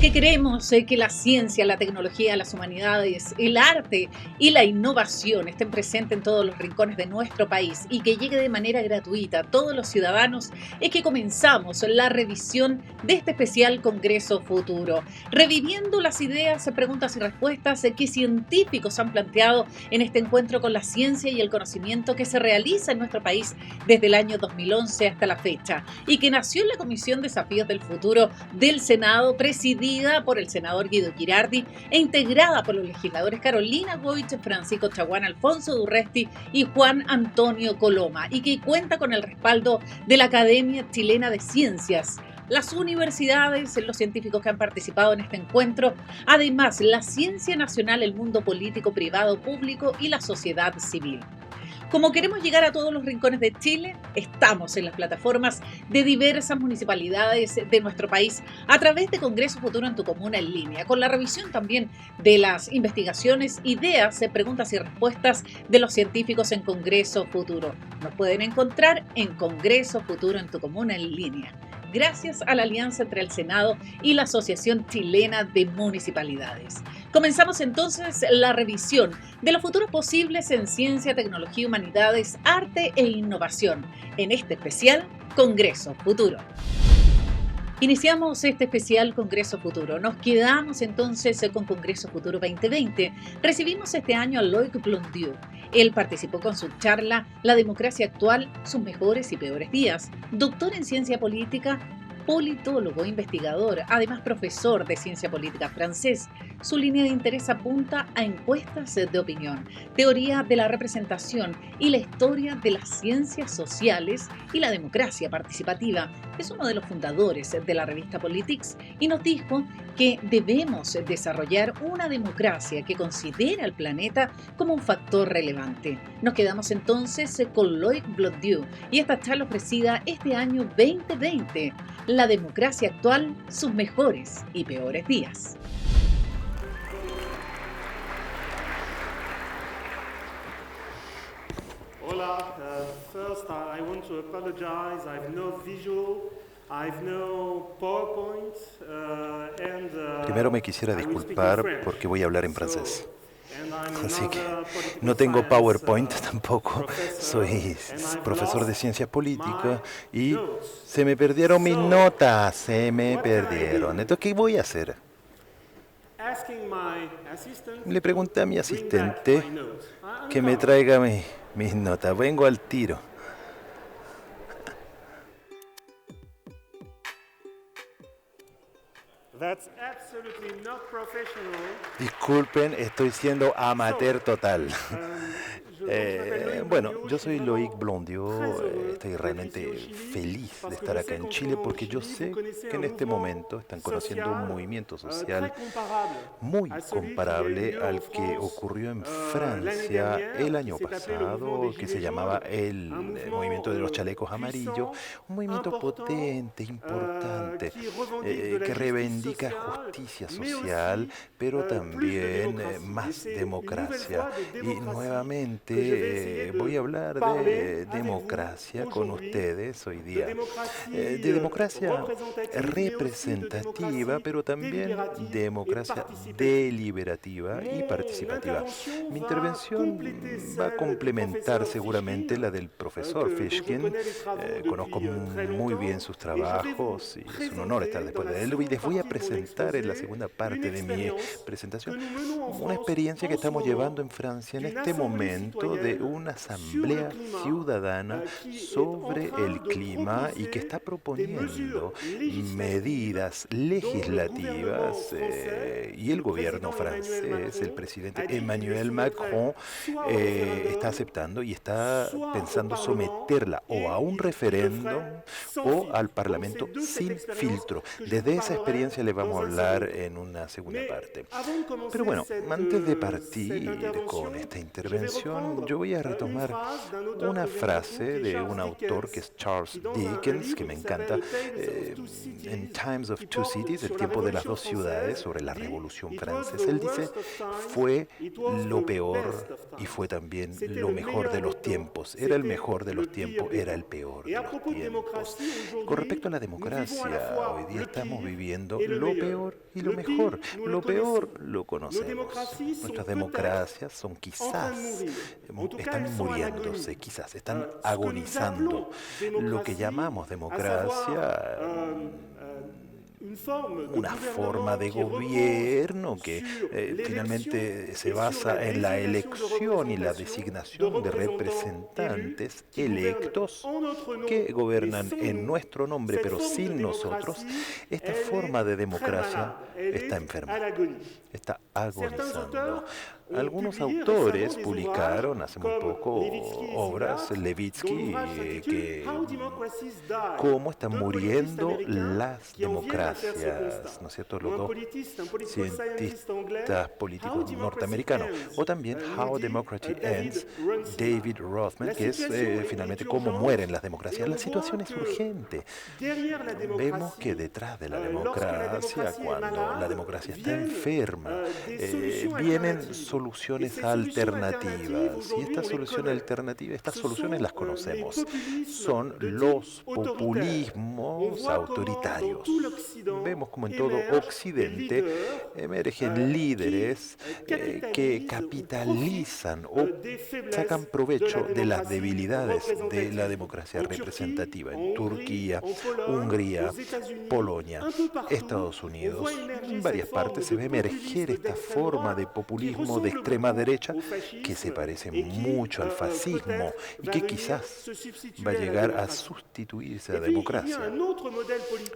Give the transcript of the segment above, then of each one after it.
Porque queremos que la ciencia, la tecnología, las humanidades, el arte y la innovación estén presentes en todos los rincones de nuestro país y que llegue de manera gratuita a todos los ciudadanos, es que comenzamos la revisión de este especial Congreso Futuro, reviviendo las ideas, preguntas y respuestas que científicos han planteado en este encuentro con la ciencia y el conocimiento que se realiza en nuestro país desde el año 2011 hasta la fecha y que nació en la Comisión Desafíos del Futuro del Senado, presidida por el senador Guido Girardi e integrada por los legisladores Carolina Goich, Francisco Chaguán, Alfonso Durresti y Juan Antonio Coloma, y que cuenta con el respaldo de la Academia Chilena de Ciencias, las universidades, los científicos que han participado en este encuentro, además la ciencia nacional, el mundo político, privado, público y la sociedad civil. Como queremos llegar a todos los rincones de Chile, estamos en las plataformas de diversas municipalidades de nuestro país a través de Congreso Futuro en tu Comuna en línea, con la revisión también de las investigaciones, ideas, preguntas y respuestas de los científicos en Congreso Futuro. Nos pueden encontrar en Congreso Futuro en tu Comuna en línea, gracias a la alianza entre el Senado y la Asociación Chilena de Municipalidades. Comenzamos entonces la revisión de los futuros posibles en ciencia, tecnología, humanidades, arte e innovación, en este especial Congreso Futuro. Iniciamos este especial Congreso Futuro. Nos quedamos entonces con Congreso Futuro 2020. Recibimos este año a Loic Blondiau. Él participó con su charla La democracia actual, sus mejores y peores días. Doctor en ciencia política, politólogo, investigador, además profesor de ciencia política francés. Su línea de interés apunta a encuestas de opinión, teoría de la representación y la historia de las ciencias sociales y la democracia participativa. Es uno de los fundadores de la revista Politics y nos dijo que debemos desarrollar una democracia que considere al planeta como un factor relevante. Nos quedamos entonces con Loic Blondiau y esta charla ofrecida este año 2020. La democracia actual, sus mejores y peores días. Hola, first I want to apologize. I've no visual, I've no PowerPoint, Primero me quisiera disculpar porque voy a hablar en francés. Así que no tengo PowerPoint tampoco, soy profesor de ciencia política y se me perdieron mis notas, se me perdieron. Entonces, ¿qué voy a hacer? Le pregunté a mi asistente que me traiga mis notas, vengo al tiro. That's absolutely not professional. Disculpen, estoy siendo amateur total. Bueno, yo soy Loic Blondiau, estoy realmente feliz de estar acá en Chile porque yo sé que en este momento están conociendo un movimiento social muy comparable al que ocurrió en Francia el año pasado, que se llamaba el movimiento de los chalecos amarillos, un movimiento potente, importante, que reivindica justicia social, pero también más democracia. Y nuevamente voy a hablar de democracia con ustedes hoy día. De democracia representativa, pero también democracia deliberativa y participativa. Mi intervención va a complementar seguramente la del profesor Fishkin. Conozco muy bien sus trabajos y es un honor estar después de él. Y les voy a presentar en la segunda parte de mi presentación una experiencia que estamos llevando en Francia en este momento de una asamblea ciudadana sobre el clima y que está proponiendo medidas legislativas y el gobierno francés, el presidente Emmanuel Macron, está aceptando y está pensando someterla o a un referéndum o al Parlamento sin filtro. Desde esa experiencia les vamos a hablar en una segunda parte. Pero bueno, antes de partir con esta intervención, yo voy a retomar tomar una frase de un autor que es Charles Dickens, que me encanta, en Times of Two Cities, el tiempo de las dos ciudades, sobre la Revolución Francesa. Él dice, fue lo peor y fue también lo mejor de los tiempos. Era el mejor de los tiempos, era el peor de los tiempos. Con respecto a la democracia, hoy día estamos viviendo lo peor y lo mejor. Lo peor lo conocemos. Nuestras democracias son quizás, están muriéndose, quizás, están agonizando. Lo que llamamos democracia, una forma de gobierno que finalmente se basa en la elección y la designación de representantes electos que gobiernan en nuestro nombre pero sin nosotros. Esta forma de democracia está enferma, está agonizando. Algunos autores publicaron hace muy poco obras, Levitsky, que cómo están muriendo las democracias, ¿no es cierto? Los dos cientistas políticos norteamericanos. O también How Democracy Ends, David Rothman, que es finalmente cómo mueren las democracias. La situación es urgente. Vemos que detrás de la democracia, cuando la democracia está enferma, vienen soluciones alternativas. Y estas soluciones las conocemos. Son los populismos autoritarios. Vemos como en todo Occidente emergen líderes que capitalizan o sacan provecho de las debilidades de la democracia representativa. En Turquía, Hungría, Polonia, Estados Unidos, en varias partes se ve emerger esta forma de populismo de extrema derecha que se parece mucho al fascismo y que quizás va a llegar a sustituirse a la democracia.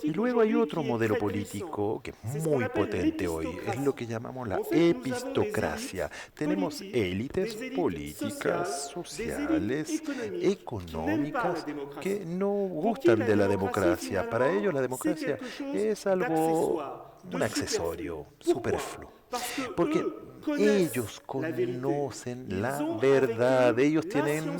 Y luego hay otro modelo político que es muy potente hoy, es lo que llamamos la epistocracia. Tenemos élites políticas, sociales, económicas que no gustan de la democracia. Para ellos la democracia es algo, un accesorio, superfluo. Porque ellos conocen la verdad, ellos tienen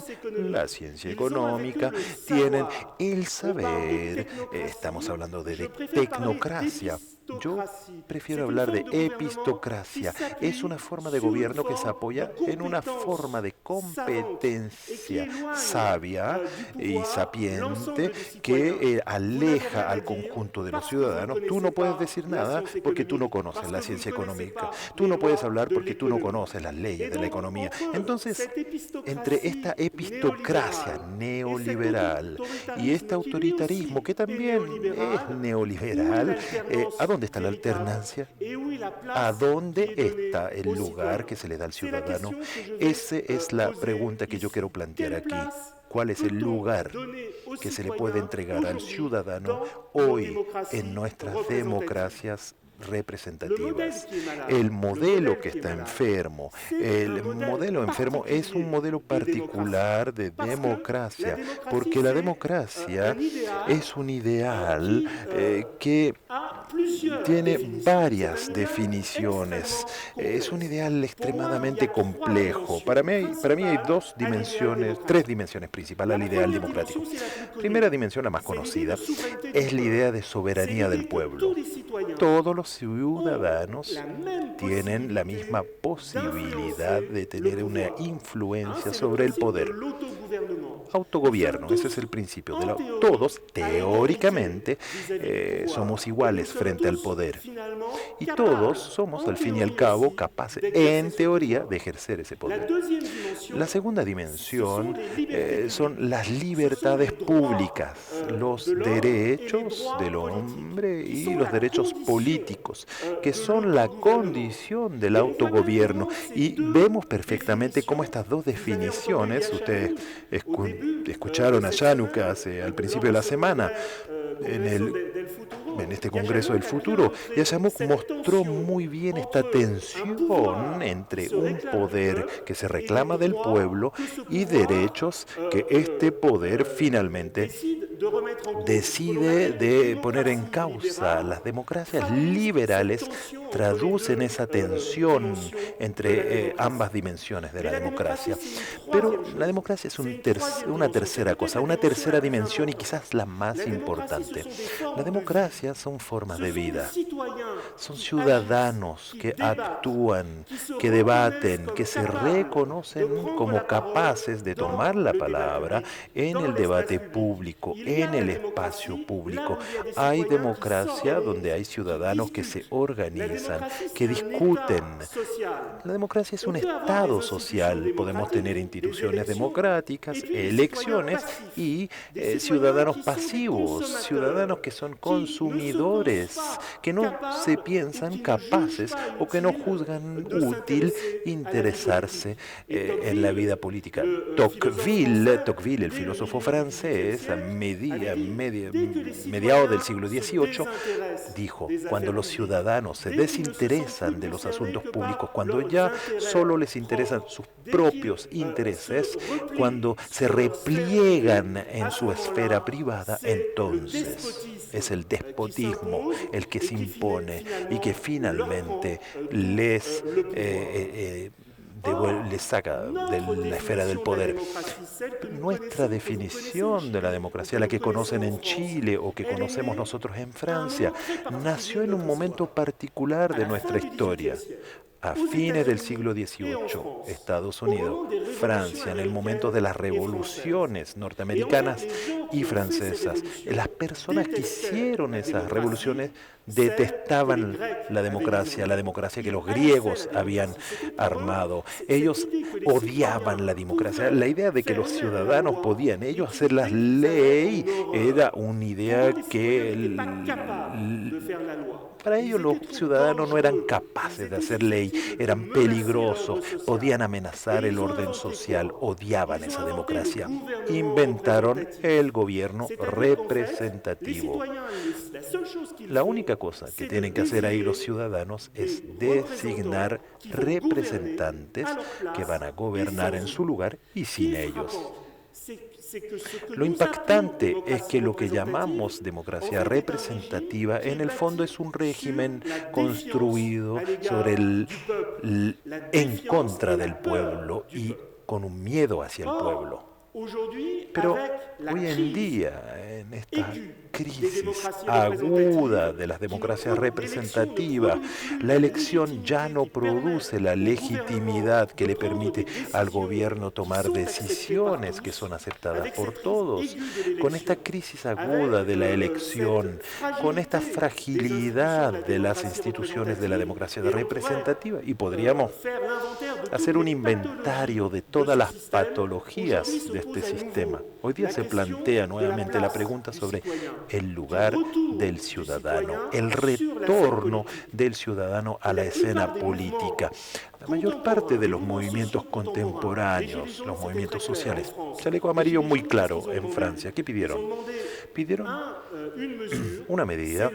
la ciencia económica, tienen el saber. Estamos hablando de tecnocracia. Yo prefiero hablar de epistocracia. Es una forma de gobierno que se apoya en una forma de competencia sabia y sapiente que aleja al conjunto de los ciudadanos. Tú no puedes decir nada porque tú no conoces la ciencia económica. Tú no puedes hablar porque tú no conoces las leyes de la economía. Entonces, entre esta epistocracia neoliberal y este autoritarismo que también es neoliberal, ¿a dónde está la alternancia? ¿A dónde está el lugar que se le da al ciudadano? Esa es la pregunta que yo quiero plantear aquí. ¿Cuál es el lugar que se le puede entregar al ciudadano hoy en nuestras democracias representativas? El modelo que está enfermo, el modelo enfermo es un modelo particular de democracia, porque la democracia es un ideal que tiene varias definiciones. Es un ideal extremadamente complejo. Para mí hay tres dimensiones principales al ideal democrático. Primera dimensión, la más conocida, es la idea de soberanía del pueblo. Todos los ciudadanos tienen la misma posibilidad de tener una influencia sobre el poder. Autogobierno, ese es el principio. Todos, teóricamente, somos iguales frente al poder. Y todos somos, al fin y al cabo, capaces, en teoría, de ejercer ese poder. La segunda dimensión son las libertades públicas, los derechos del hombre y los derechos políticos, que son la condición del autogobierno. Y vemos perfectamente cómo estas dos definiciones, ustedes escucharon a Januka al principio de la semana, en este Congreso del Futuro, Yashamuk mostró muy bien esta tensión entre un poder que se reclama del pueblo y derechos que este poder finalmente decide de poner en causa. Las democracias liberales traducen esa tensión entre ambas dimensiones de la democracia. Pero la democracia es una tercera cosa, una tercera dimensión y quizás la más importante. La democracia son formas de vida, son ciudadanos que actúan, que debaten, que se reconocen como capaces de tomar la palabra en el debate público, en el espacio público. Hay democracia donde hay ciudadanos que se organizan, que discuten. La democracia es un estado social. Podemos tener instituciones democráticas, elecciones y ciudadanos pasivos, ciudadanos que son consumidores, que no se piensan capaces o que no juzgan útil interesarse en la vida política. Tocqueville, el filósofo francés, a mediados del siglo XVIII, dijo: cuando los ciudadanos se desinteresan de los asuntos públicos, cuando ya solo les interesan sus propios intereses, cuando se repliegan en su esfera privada, entonces es el despotismo el que se impone y que finalmente les saca de la esfera del poder. Nuestra definición de la democracia, la que conocen en Chile o que conocemos nosotros en Francia, nació en un momento particular de nuestra historia. A fines del siglo XVIII, Estados Unidos, Francia, en el momento de las revoluciones norteamericanas y francesas, las personas que hicieron esas revoluciones detestaban la democracia que los griegos habían armado. Ellos odiaban la democracia. La idea de que los ciudadanos podían ellos hacer la ley era una idea que para ellos los ciudadanos no eran capaces de hacer ley, eran peligrosos, podían amenazar el orden social, odiaban esa democracia. Inventaron el gobierno representativo. La única cosa que tienen que hacer ahí los ciudadanos es designar representantes que van a gobernar en su lugar y sin ellos. Lo impactante es que lo que llamamos democracia representativa en el fondo es un régimen construido en contra del pueblo y con un miedo hacia el pueblo. Pero hoy en día, en esta crisis aguda de las democracias representativas, la elección ya no produce la legitimidad que le permite al gobierno tomar decisiones que son aceptadas por todos. Con esta crisis aguda de la elección, con esta fragilidad de las instituciones de la democracia representativa, y podríamos hacer un inventario de todas las patologías de este sistema. Hoy día se plantea nuevamente la pregunta sobre el lugar del ciudadano, el retorno del ciudadano a la escena política. La mayor parte de los movimientos contemporáneos, los movimientos sociales, chaleco amarillo muy claro en Francia, ¿qué pidieron? Pidieron una medida,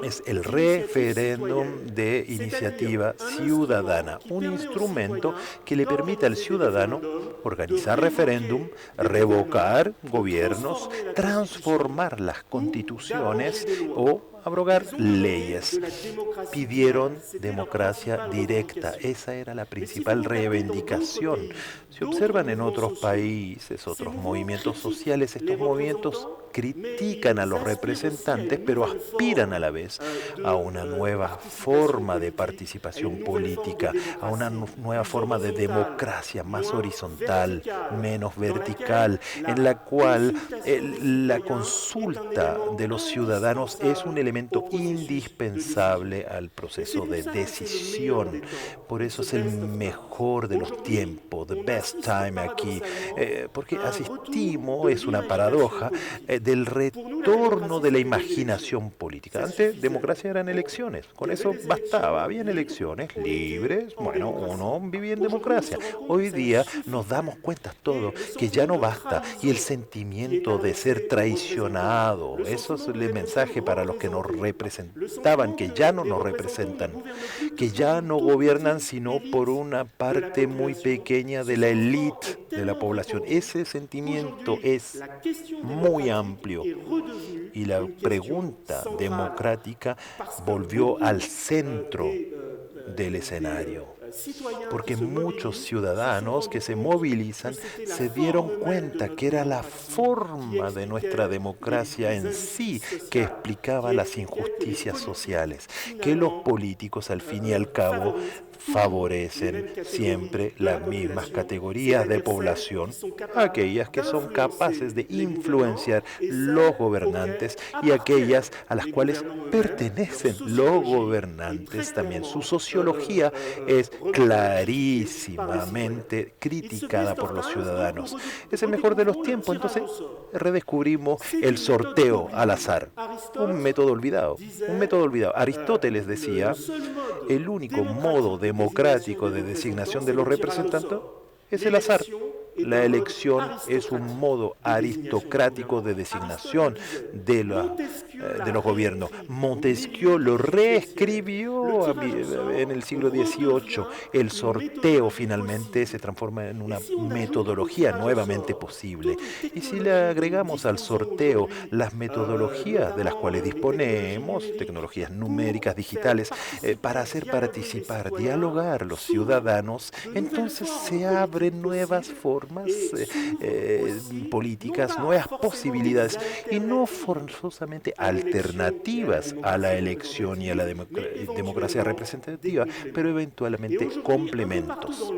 es el referéndum de iniciativa ciudadana, un instrumento que le permite al ciudadano organizar referéndum, revocar gobiernos, transformar las constituciones o abrogar leyes. Pidieron democracia directa. Esa era la principal reivindicación. Si observan en otros países, otros movimientos sociales, estos movimientos critican a los representantes, pero aspiran a la vez a una nueva forma de participación política, a una nueva forma de democracia más horizontal, menos vertical, en la cual la consulta de los ciudadanos es un elemento indispensable al proceso de decisión. Por eso es el mejor de los tiempos, the best time aquí, porque asistimos, es una paradoja, del retorno de la imaginación política. Antes, democracia eran elecciones, con eso bastaba, habían elecciones libres, bueno, uno vivía en democracia. Hoy día nos damos cuenta todos que ya no basta, y el sentimiento de ser traicionado, eso es el mensaje para los que nos representaban, que ya no nos representan, que ya no gobiernan sino por una parte muy pequeña de la élite de la población. Ese sentimiento es muy amplio y la pregunta democrática volvió al centro del escenario. Porque muchos ciudadanos que se movilizan se dieron cuenta que era la forma de nuestra democracia en sí que explicaba las injusticias sociales, que los políticos al fin y al cabo favorecen siempre las mismas categorías de población, aquellas que son capaces de influenciar los gobernantes y aquellas a las cuales pertenecen los gobernantes también. Su sociología es clarísimamente criticada por los ciudadanos. Es el mejor de los tiempos, entonces redescubrimos el sorteo al azar, un método olvidado, Aristóteles decía, el único modo democrático de designación de los representantes es el azar. La elección es un modo aristocrático de designación de los gobiernos. Montesquieu lo reescribió en el siglo XVIII. El sorteo finalmente se transforma en una metodología nuevamente posible. Y si le agregamos al sorteo las metodologías de las cuales disponemos, tecnologías numéricas, digitales, para hacer participar, dialogar los ciudadanos, entonces se abren nuevas formas políticas, nuevas posibilidades y no forzosamente alternativas a la elección y a la democracia representativa, pero eventualmente complementos.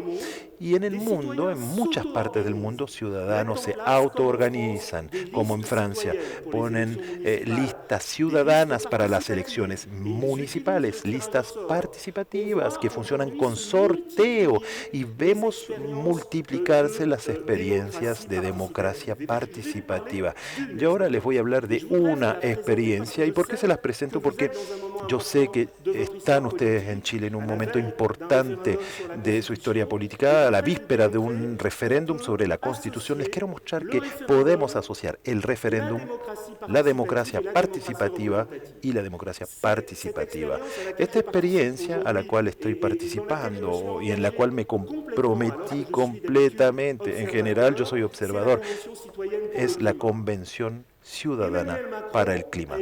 Y en el mundo, en muchas partes del mundo, ciudadanos se autoorganizan, como en Francia, ponen listas ciudadanas para las elecciones municipales, listas participativas que funcionan con sorteo y vemos multiplicarse las experiencias de democracia participativa. Yo ahora les voy a hablar de una experiencia. ¿Y por qué se las presento? Porque yo sé que están ustedes en Chile en un momento importante de su historia política, a la víspera de un referéndum sobre la Constitución. Les quiero mostrar que podemos asociar el referéndum, la democracia participativa y la democracia participativa. Esta experiencia a la cual estoy participando y en la cual me comprometí completamente, en general yo soy observador, es la Convención Ciudadana para el Clima.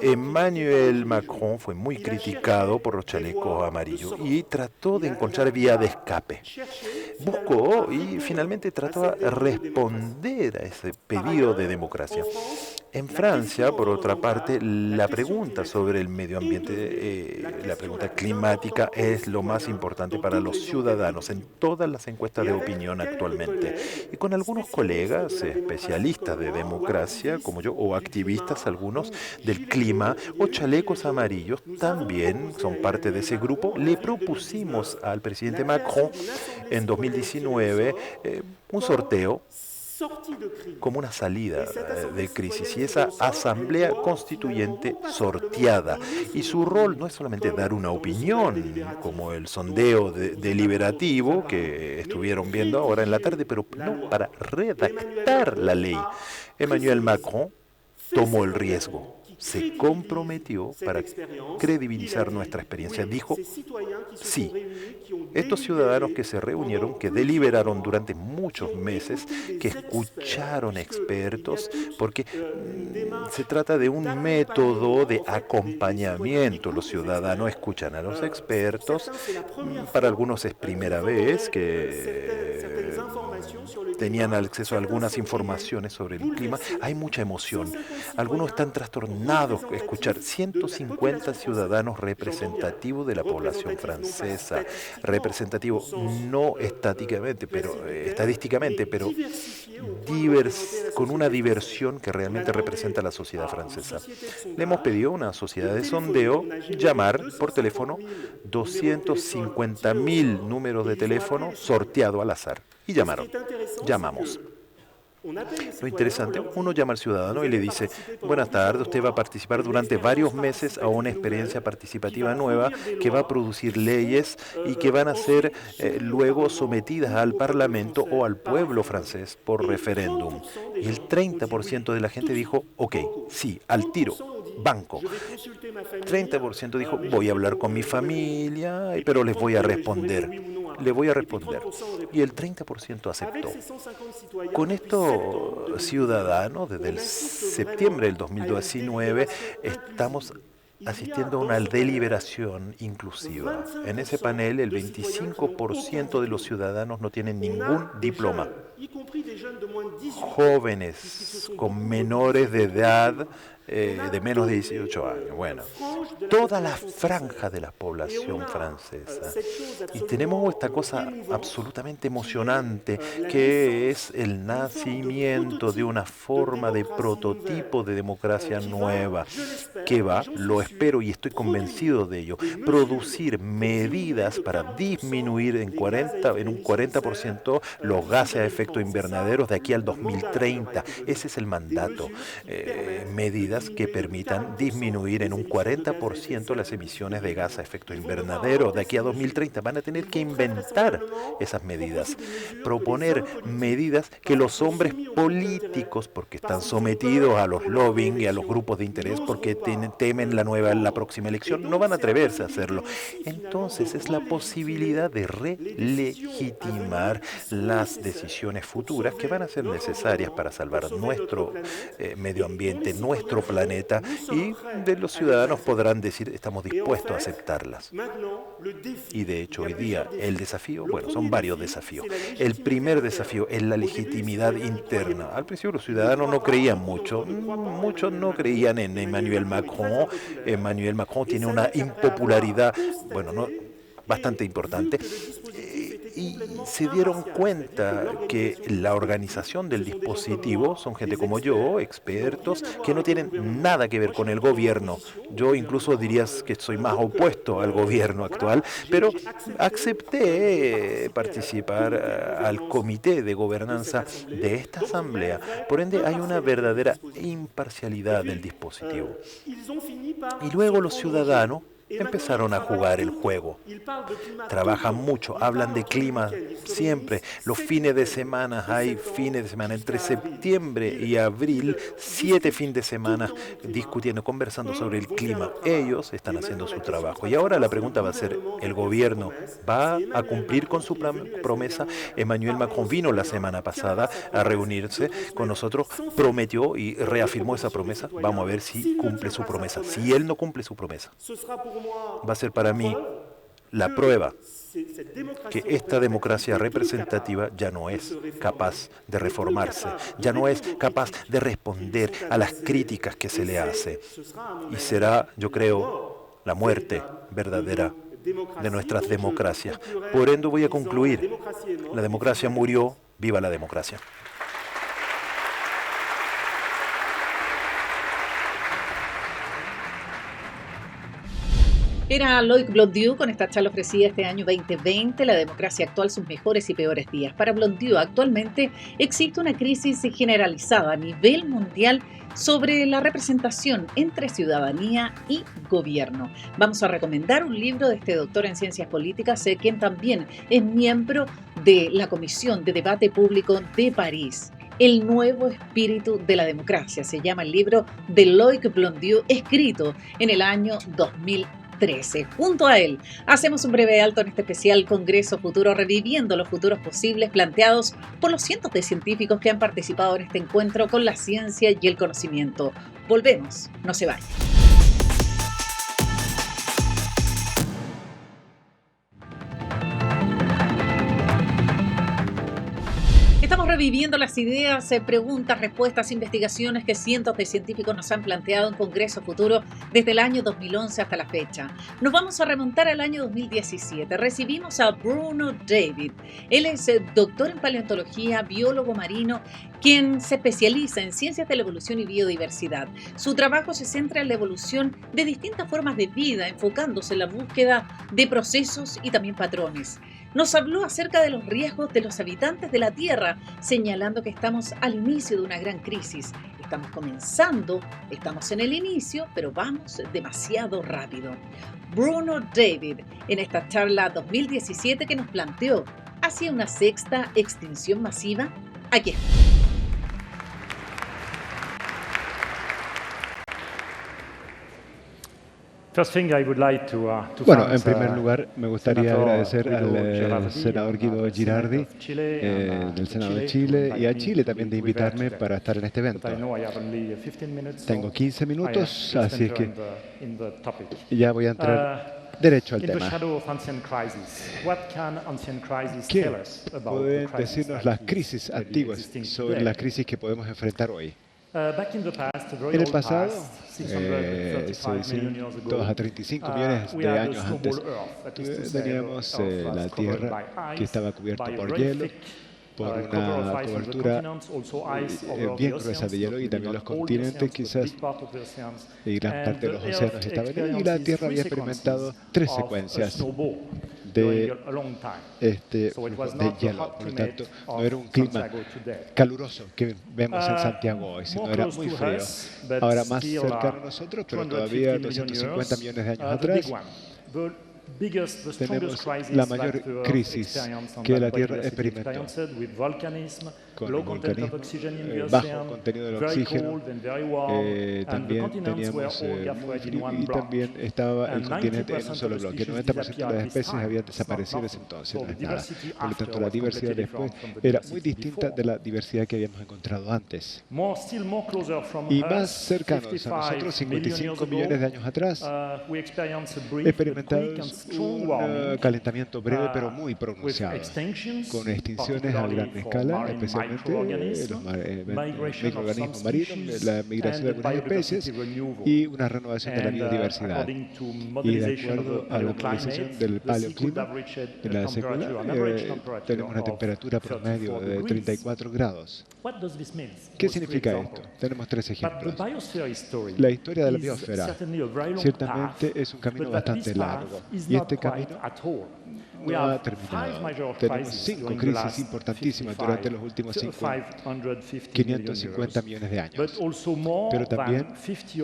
Emmanuel Macron fue muy criticado por los chalecos amarillos y trató de encontrar vía de escape. Buscó y finalmente trató de responder a ese pedido de democracia. En Francia, por otra parte, la pregunta sobre el medio ambiente, la pregunta climática es lo más importante para los ciudadanos en todas las encuestas de opinión actualmente. Y con algunos colegas especialistas de democracia, como yo, o activistas algunos del clima, o chalecos amarillos, también son parte de ese grupo, le propusimos al presidente Macron en 2019 un sorteo como una salida de crisis y esa asamblea constituyente sorteada. Y su rol no es solamente dar una opinión, como el sondeo deliberativo que estuvieron viendo ahora en la tarde, pero no para redactar la ley. Emmanuel Macron tomó el riesgo, se comprometió para credibilizar nuestra experiencia. Dijo, sí, estos ciudadanos que se reunieron, que deliberaron durante muchos meses, que escucharon expertos, porque se trata de un método de acompañamiento. Los ciudadanos escuchan a los expertos, para algunos es primera vez que tenían acceso a algunas informaciones sobre el clima. Hay mucha emoción. Algunos están trastornados. Escuchar 150 ciudadanos representativos de la población francesa, representativo no estadísticamente, pero con una diversión que realmente representa a la sociedad francesa. Le hemos pedido a una sociedad de sondeo llamar por teléfono 250.000 números de teléfono sorteado al azar. Y llamamos. Lo interesante, uno llama al ciudadano y le dice, buenas tardes, usted va a participar durante varios meses a una experiencia participativa nueva que va a producir leyes y que van a ser luego sometidas al Parlamento o al pueblo francés por referéndum. Y el 30% de la gente dijo, ok, sí, al tiro, banco. 30% dijo, voy a hablar con mi familia, pero les voy a responder. le voy a responder. Y el 30% aceptó. Con esto, ciudadanos, desde el septiembre del 2019, estamos asistiendo a una deliberación inclusiva. En ese panel, el 25% de los ciudadanos no tienen ningún diploma. Jóvenes con menores de edad de menos de 18 años. Bueno, toda la franja de la población francesa. Y tenemos esta cosa absolutamente emocionante que es el nacimiento de una forma de prototipo de democracia nueva que va, lo espero y estoy convencido de ello, producir medidas para disminuir en un 40% los gases a efecto invernadero de aquí al 2030. Ese es el mandato. Medidas que permitan disminuir en un 40% las emisiones de gas a efecto invernadero de aquí a 2030. Van a tener que inventar esas medidas, proponer medidas que los hombres políticos, porque están sometidos a los lobbying y a los grupos de interés, porque temen la próxima elección, no van a atreverse a hacerlo. Entonces es la posibilidad de relegitimar las decisiones futuras que van a ser necesarias para salvar nuestro medio ambiente, nuestro planeta, y de los ciudadanos podrán decir estamos dispuestos a aceptarlas. Y de hecho hoy día el desafío, bueno, son varios desafíos. El primer desafío es la legitimidad interna. Al principio los ciudadanos no creían mucho, muchos no creían en Emmanuel Macron. Emmanuel Macron tiene una impopularidad, bueno, no bastante importante. Y se dieron cuenta que la organización del dispositivo son gente como yo, expertos, que no tienen nada que ver con el gobierno. Yo incluso diría que soy más opuesto al gobierno actual, pero acepté participar al comité de gobernanza de esta asamblea. Por ende, hay una verdadera imparcialidad del dispositivo. Y luego los ciudadanos empezaron a jugar el juego. Trabajan mucho, hablan de clima siempre. Los fines de semana, hay fines de semana entre septiembre y abril, 7 fines de semana discutiendo, conversando sobre el clima. Ellos están haciendo su trabajo. Y ahora la pregunta va a ser, ¿el gobierno va a cumplir con su promesa? Emmanuel Macron vino la semana pasada a reunirse con nosotros, prometió y reafirmó esa promesa. Vamos a ver si cumple su promesa. Si él no cumple su promesa, va a ser para mí la prueba que esta democracia representativa ya no es capaz de reformarse, ya no es capaz de responder a las críticas que se le hace. Y será, yo creo, la muerte verdadera de nuestras democracias. Por ende voy a concluir. La democracia murió, viva la democracia. Era Loic Blondiau con esta charla ofrecida este año 2020, la democracia actual, sus mejores y peores días. Para Blondiau, actualmente existe una crisis generalizada a nivel mundial sobre la representación entre ciudadanía y gobierno. Vamos a recomendar un libro de este doctor en ciencias políticas, quien también es miembro de la Comisión de Debate Público de París. El nuevo espíritu de la democracia. Se llama el libro de Loic Blondiau, escrito en el año 2013. Junto a él, hacemos un breve alto en este especial Congreso Futuro, reviviendo los futuros posibles planteados por los cientos de científicos que han participado en este encuentro con la ciencia y el conocimiento. Volvemos, no se vayan. Estamos reviviendo las ideas, preguntas, respuestas, investigaciones que cientos de científicos nos han planteado en Congreso Futuro desde el año 2011 hasta la fecha. Nos vamos a remontar al año 2017. Recibimos a Bruno David. Él es doctor en paleontología, biólogo marino, quien se especializa en ciencias de la evolución y biodiversidad. Su trabajo se centra en la evolución de distintas formas de vida, enfocándose en la búsqueda de procesos y también patrones. Nos habló acerca de los riesgos de los habitantes de la Tierra, señalando que estamos al inicio de una gran crisis. Estamos comenzando, estamos en el inicio, pero vamos demasiado rápido. Bruno David, en esta charla 2017 que nos planteó, ¿hacia una sexta extinción masiva? Aquí está. Bueno, en primer lugar, me gustaría agradecer al senador Guido Girardi del Senado de Chile y a Chile también de invitarme para estar en este evento. Tengo 15 minutos, así es que ya voy a entrar derecho al tema. ¿Qué pueden decirnos las crisis antiguas sobre las crisis que podemos enfrentar hoy? En el pasado, 600 a 35 millones de años antes, teníamos la Tierra que estaba cubierta por hielo, por una cobertura bien gruesa de hielo, y también los continentes quizás y gran parte de los océanos estaban ahí, y la Tierra había experimentado 3 secuencias de flujo de hielo. Por lo tanto, no era un clima caluroso que vemos en Santiago hoy, sino era muy frío. Ahora más cercano a nosotros, pero todavía 250 millones de años atrás, tenemos la mayor crisis que la Tierra experimentó, con el volcanismo, bajo contenido del oxígeno, también teníamos muy frío, y también estaba el continente en un solo bloque. El 90% de las especies habían desaparecido desde entonces, no es nada. Por lo tanto, la diversidad después era muy distinta de la diversidad que habíamos encontrado antes. Y más cercanos a nosotros, 55 millones de años atrás, experimentamos un calentamiento breve pero muy pronunciado, con extinciones a gran escala, especialmente los microorganismos marinos, la migración de algunas especies y una renovación de la biodiversidad. Y de acuerdo a la actualización del paleoclima en la secuela, tenemos una temperatura promedio de 34 grados. ¿Qué significa esto? Tenemos 3 ejemplos. La historia de la biosfera ciertamente es un camino bastante largo, y este camino no ha terminado. Tenemos 5 crisis importantísimas durante los últimos 550 millones de años, pero también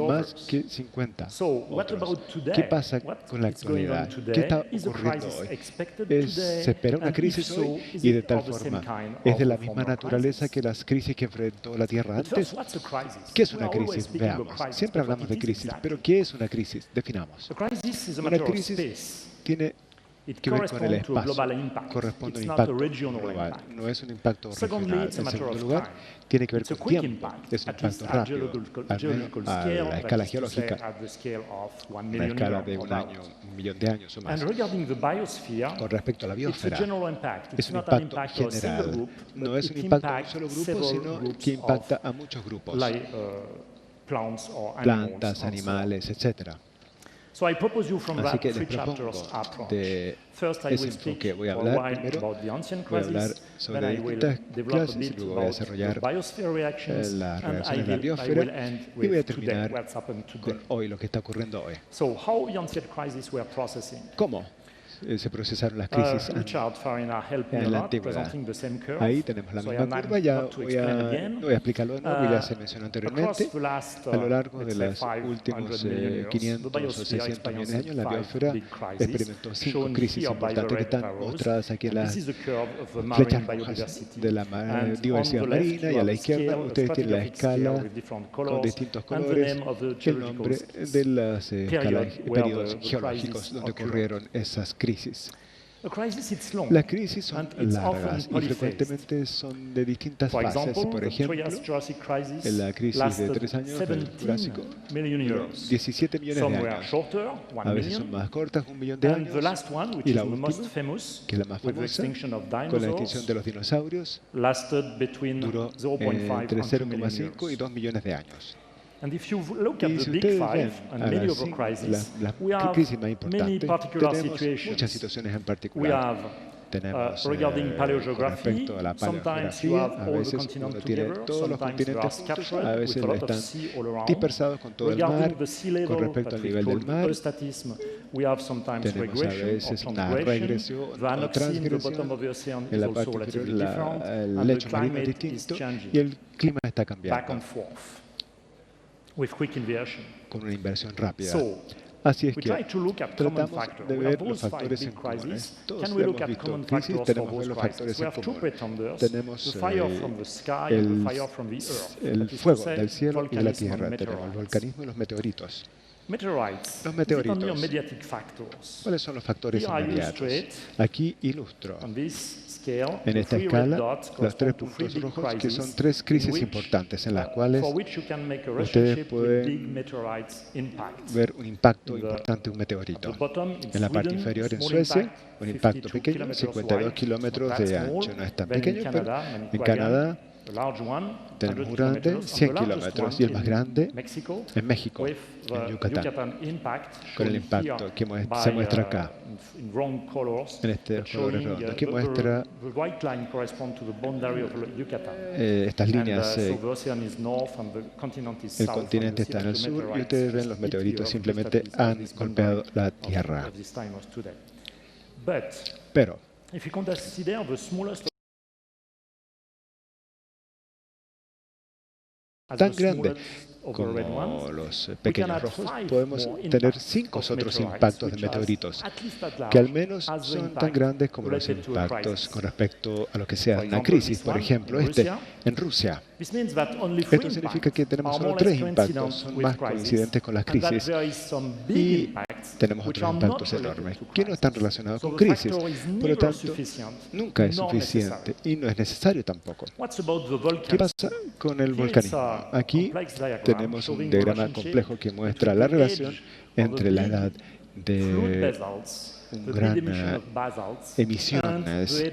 más que 50 otros. ¿Qué pasa con la actualidad? ¿Qué está ocurriendo hoy? Se espera una crisis hoy, y de tal forma es de la misma naturaleza que las crisis que enfrentó la Tierra antes. ¿Qué es una crisis? Veamos. Siempre hablamos de crisis, pero ¿qué es una crisis? Definamos. Una crisis tiene que ver con el espacio, corresponde a un impacto global, no es un impacto regional. En segundo lugar, tiene que ver con tiempo, es un impacto rápido, al menos a la escala geológica, una escala de un millón de años o más. Con respecto a la biosfera, es un impacto general, no es un impacto a un solo grupo, sino que impacta a muchos grupos, plantas, animales, etcétera. Así que les propongo de ese enfoque. Voy a hablar primero, voy a hablar sobre distintas clases, y luego voy a desarrollar las reacciones de la biosfera, y voy a terminar con hoy, lo que está ocurriendo hoy. ¿Cómo se procesaron las crisis en la antigüedad? Ahí tenemos la misma curva, ya no voy a explicarlo de nuevo, ya se mencionó anteriormente. A lo largo de los últimos 500 o 600 millones de años, la biosfera experimentó 5 crisis importantes que están mostradas aquí en las flechas rojas de la diversidad marina, y a la izquierda ustedes tienen la escala con distintos colores, el nombre de las periodos geológicos donde ocurrieron esas crisis. Las crisis son largas y frecuentemente son de distintas fases. Por ejemplo, en la crisis de 3 años del Jurásico, 17 millones de años. A veces son más cortas, 1 millón de años. Y la última, que es la más famosa, con la extinción de los dinosaurios, duró entre 0,5 y 2 millones de años. Y si ustedes ven a la crisis más importante, tenemos muchas situaciones en particular. Tenemos con respecto a la paleografía, a veces uno tiene todos los continentes juntos, a veces están dispersados con todo el mar. Con respecto al nivel del mar, tenemos a veces una regresión o transgresión. En la parte inferior el lecho marino es distinto y el clima está cambiando con una inversión rápida. Así es que tratamos de ver los factores en comunes. Todos hemos visto crisis, tenemos que ver los factores en común. Tenemos el fuego del cielo y de la tierra, tenemos el volcanismo y los meteoritos. Los meteoritos. ¿Cuáles son los factores inmediatos? Aquí ilustro en esta escala los 3 puntos rojos, que son 3 crisis importantes en las cuales ustedes pueden ver un impacto importante de un meteorito. En la parte inferior, en Suecia, un impacto pequeño, 52 kilómetros de ancho. No es tan pequeño, pero en Canadá tenemos un grande, 100 kilómetros, y el más grande en México, en Yucatán, con el impacto que se muestra acá, en este color redondo, que muestra estas líneas. El continente está en el sur y ustedes ven los meteoritos simplemente han golpeado la Tierra. Pero tan grande como los pequeños rojos, podemos tener 5 otros impactos de meteoritos, que al menos son tan grandes como los impactos con respecto a lo que sea una crisis. Por ejemplo, en Rusia. Esto significa que tenemos solo 3 impactos, son más coincidentes con las crisis, y tenemos otros impactos enormes, que no están relacionados con crisis. Por lo tanto, nunca es suficiente y no es necesario tampoco. ¿Qué pasa con el volcanismo? Aquí tenemos un diagrama complejo que muestra la relación entre la edad de una gran emisiones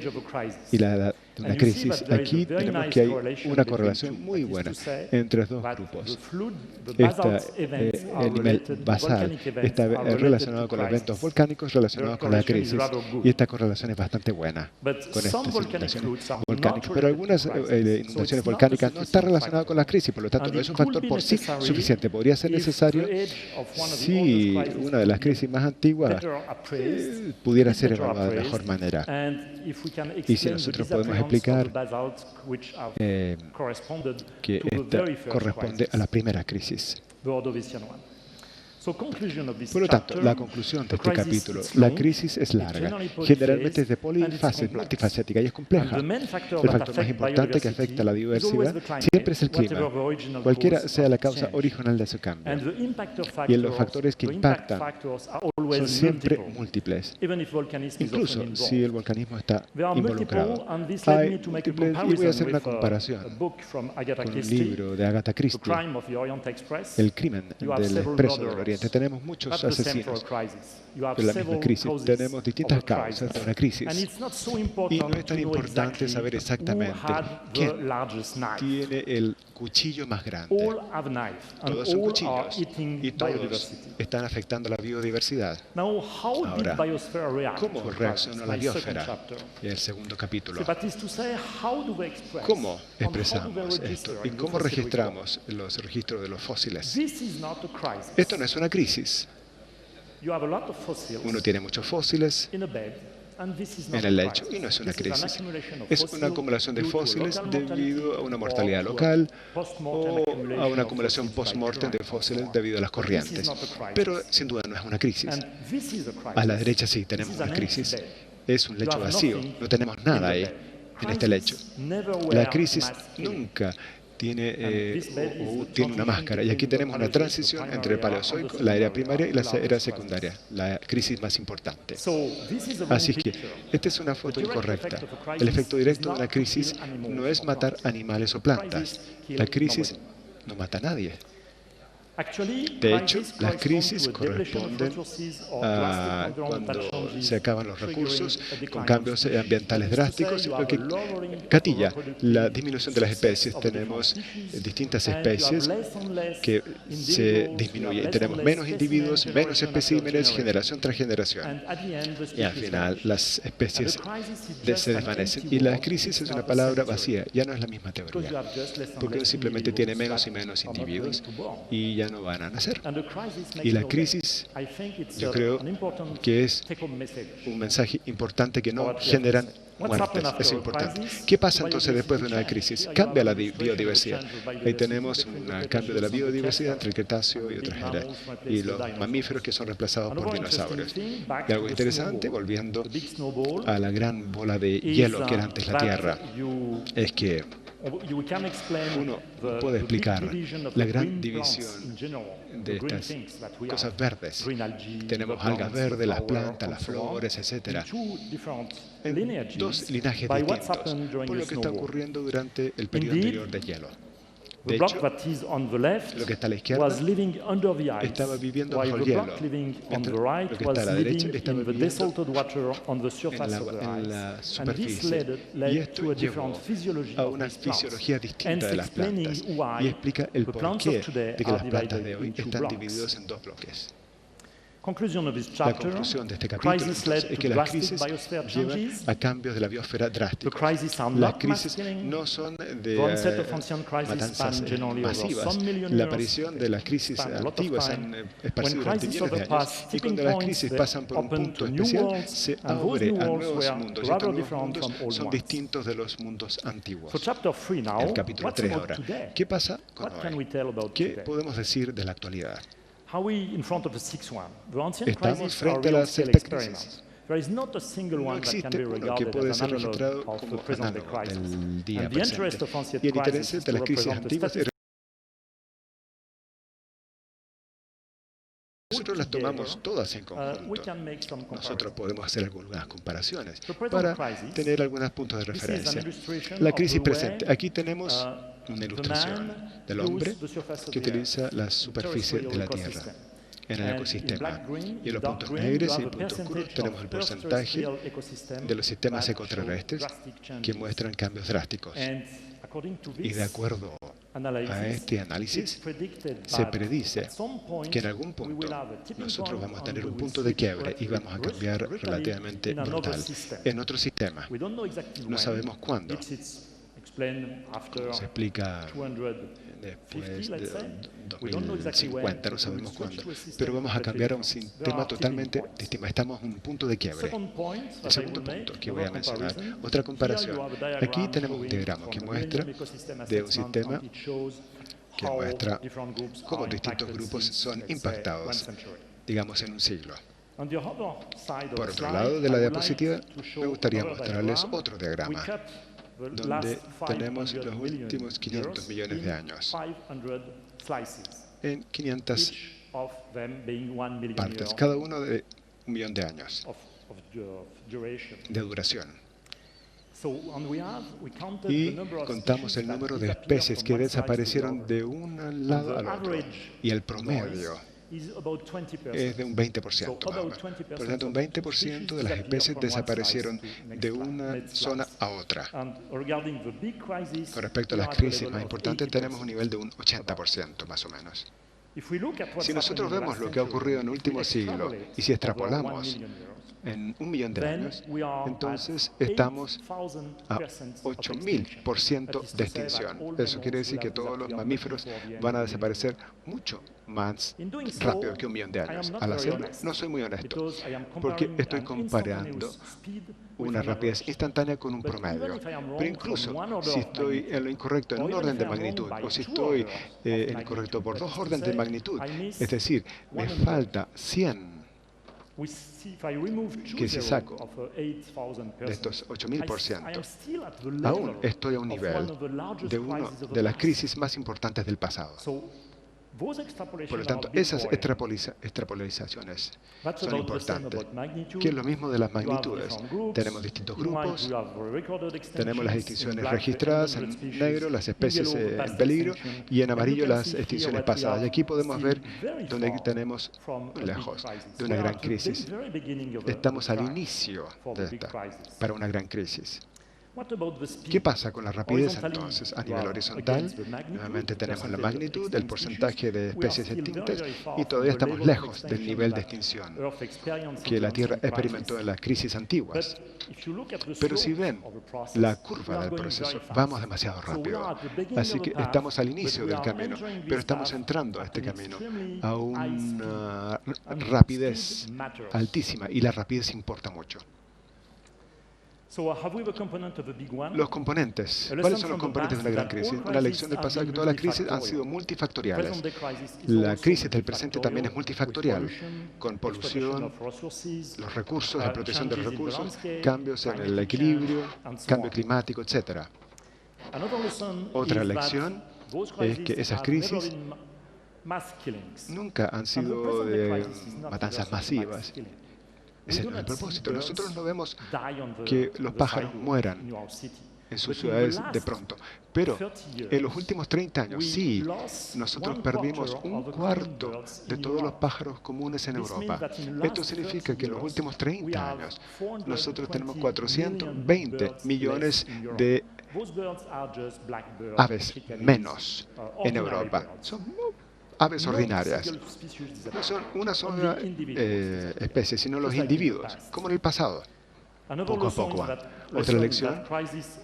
y la edad de una crisis. Aquí tenemos que hay una correlación muy buena entre los dos grupos. El nivel basal está relacionado con los eventos volcánicos relacionados con la crisis, y esta correlación es bastante buena con estas inundaciones volcánicas. Pero algunas inundaciones volcánicas no están relacionadas con la crisis, por lo tanto no es un factor por sí suficiente. Podría ser necesario si una de las crisis más antiguas pudiera ser evaluada de mejor manera. Y si nosotros podemos explicar que esta corresponde a la primera crisis. Por lo tanto, la conclusión de este capítulo: la crisis es larga, generalmente es de multifacética y es compleja. El factor más importante que afecta a la biodiversidad siempre es el clima, cualquiera sea la causa original de su cambio. Y los factores que impactan son siempre múltiples, incluso si el volcanismo está involucrado. Hay múltiples, y voy a hacer una comparación con un libro de Agatha Christie, El crimen del Expreso del Oriente. Tenemos muchos asesinos de la misma crisis. Tenemos distintas causas de una crisis. Y no es tan importante saber exactamente quién tiene el cuchillo más grande. Todos son cuchillos y todos están afectando la biodiversidad. Ahora, ¿cómo reacciona la biosfera? En el segundo capítulo. ¿Cómo expresamos esto? ¿Y cómo registramos los registros de los fósiles? Esto no es una crisis. Uno tiene muchos fósiles en el lecho y no es una crisis. Es una acumulación de fósiles debido a una mortalidad local o a una acumulación post-mortem de fósiles debido a las corrientes. Pero sin duda no es una crisis. A la derecha sí tenemos una crisis. Es un lecho vacío. No tenemos nada ahí en este lecho. La crisis nunca tiene una máscara. Y aquí tenemos una transición entre el Paleozoico, la era primaria y la era secundaria, la crisis más importante. Así que esta es una foto incorrecta. El efecto directo de una crisis no es matar animales o plantas. La crisis no mata a nadie. De hecho, las crisis corresponden a cuando se acaban los recursos con cambios ambientales drásticos, porque gatilla la disminución de las especies. Tenemos distintas especies que se disminuyen. Tenemos menos individuos, menos especímenes, generación tras generación. Y al final las especies se desvanecen. Y la crisis es una palabra vacía, ya no es la misma teoría, porque simplemente tiene menos y menos individuos y ya no van a nacer. Y la crisis, yo creo que es un mensaje importante que no generan muertes. Es importante. ¿Qué pasa entonces después de una crisis? Cambia la biodiversidad. Ahí tenemos un cambio de la biodiversidad entre el Cretáceo y otras eras, y los mamíferos que son reemplazados por dinosaurios. Y algo interesante, volviendo a la gran bola de hielo que era antes la Tierra, es que Uno puede explicar la gran división de estas cosas verdes. Tenemos algas verdes, las plantas, las flores, etc. En dos linajes distintos, por lo que está ocurriendo durante el periodo anterior de hielo. De hecho, lo que está a la izquierda estaba viviendo bajo el hielo, mientras lo que está a la derecha estaba viviendo en la superficie. Y esto llevó a una fisiología distinta de las plantas y explica el porqué de que las plantas de hoy están divididas en dos bloques. La conclusión de este capítulo entonces, es que las crisis llevan a cambios de la biosfera drásticos. Las crisis no son de matanzas masivas. La aparición de las crisis antiguas se han esparcido durante millones de años, y cuando las crisis pasan por un punto especial, se abre a nuevos mundos, y estos nuevos mundos son distintos de los mundos antiguos. El capítulo 3 ahora. ¿Qué pasa con hoy? ¿Qué podemos decir de la actualidad? Estamos frente a la sexta crisis. No existe uno que puede ser registrado como análogo del día presente. Y el interés de las crisis antiguas es nosotros las tomamos todas en conjunto. Nosotros podemos hacer algunas comparaciones para tener algunos puntos de referencia. La crisis presente. Aquí tenemos una ilustración del hombre que utiliza la superficie de la Tierra en el ecosistema. Y en los puntos negros y puntos oscuros tenemos el porcentaje de los sistemas ecoterrestres que muestran cambios drásticos. Y de acuerdo a este análisis, se predice que en algún punto nosotros vamos a tener un punto de quiebre y vamos a cambiar relativamente brutal en otro sistema. No sabemos cuándo. Como se explica después de 2050, no sabemos cuándo, pero vamos a cambiar a un sistema totalmente distinto. Estamos en un punto de quiebre. El segundo punto que voy a mencionar, otra comparación. Aquí tenemos un diagrama que muestra de un sistema que muestra cómo distintos grupos son impactados, digamos, en un siglo. Por otro lado de la diapositiva, me gustaría mostrarles otro diagrama donde tenemos los últimos 500 millones de años en 500 partes, cada uno de 1 millón de años de duración. Y contamos el número de especies que desaparecieron de un lado al otro, y el promedio es de un 20%. Por lo tanto, un 20% de las especies desaparecieron de una zona a otra. Con respecto a las crisis más importantes, tenemos un nivel de un 80%, más o menos. Si nosotros vemos lo que ha ocurrido en el último siglo, y si extrapolamos en 1 millón de años, entonces estamos a 8.000% de extinción. Eso quiere decir que todos los mamíferos van a desaparecer mucho más rápido que 1 millón de años. Al hacerlo, no soy muy honesto, porque estoy comparando una rapidez instantánea con un promedio. Pero incluso si estoy en lo incorrecto en un orden de magnitud, o si estoy en lo incorrecto por 2 órdenes de magnitud, es decir, me falta 100, que si saco de estos 8.000%, aún estoy a un nivel de una de las crisis más importantes del pasado. Por lo tanto, esas extrapolaciones son importantes, que es lo mismo de las magnitudes. Tenemos distintos grupos, tenemos las extinciones registradas en negro, las especies en peligro, y en amarillo las extinciones pasadas. Y aquí podemos ver donde tenemos lejos de una gran crisis. Estamos al inicio de esta, para una gran crisis. ¿Qué pasa con la rapidez entonces? A nivel horizontal, nuevamente tenemos la magnitud, el porcentaje de especies extintas, y todavía estamos lejos del nivel de extinción que la Tierra experimentó en las crisis antiguas. Pero si ven la curva del proceso, vamos demasiado rápido. Así que estamos al inicio del camino, pero estamos entrando a este camino a una rapidez altísima, y la rapidez importa mucho. Los componentes. ¿Cuáles son los componentes de una gran crisis? Una lección del pasado es que todas las crisis han sido multifactoriales. La crisis del presente también es multifactorial, con polución, los recursos, la protección de los recursos, cambios en el equilibrio, cambio climático, etc. Otra lección es que esas crisis nunca han sido de matanzas masivas. Ese no es el propósito. Nosotros no vemos que los pájaros mueran en sus ciudades de pronto. Pero en los últimos 30 años, sí, nosotros perdimos un cuarto de todos los pájaros comunes en Europa. Esto significa que en los últimos 30 años nosotros tenemos 420 millones de aves menos en Europa. Son aves ordinarias. No son una sola especie, sino los individuos, como en el pasado. Poco a poco van. Otra lección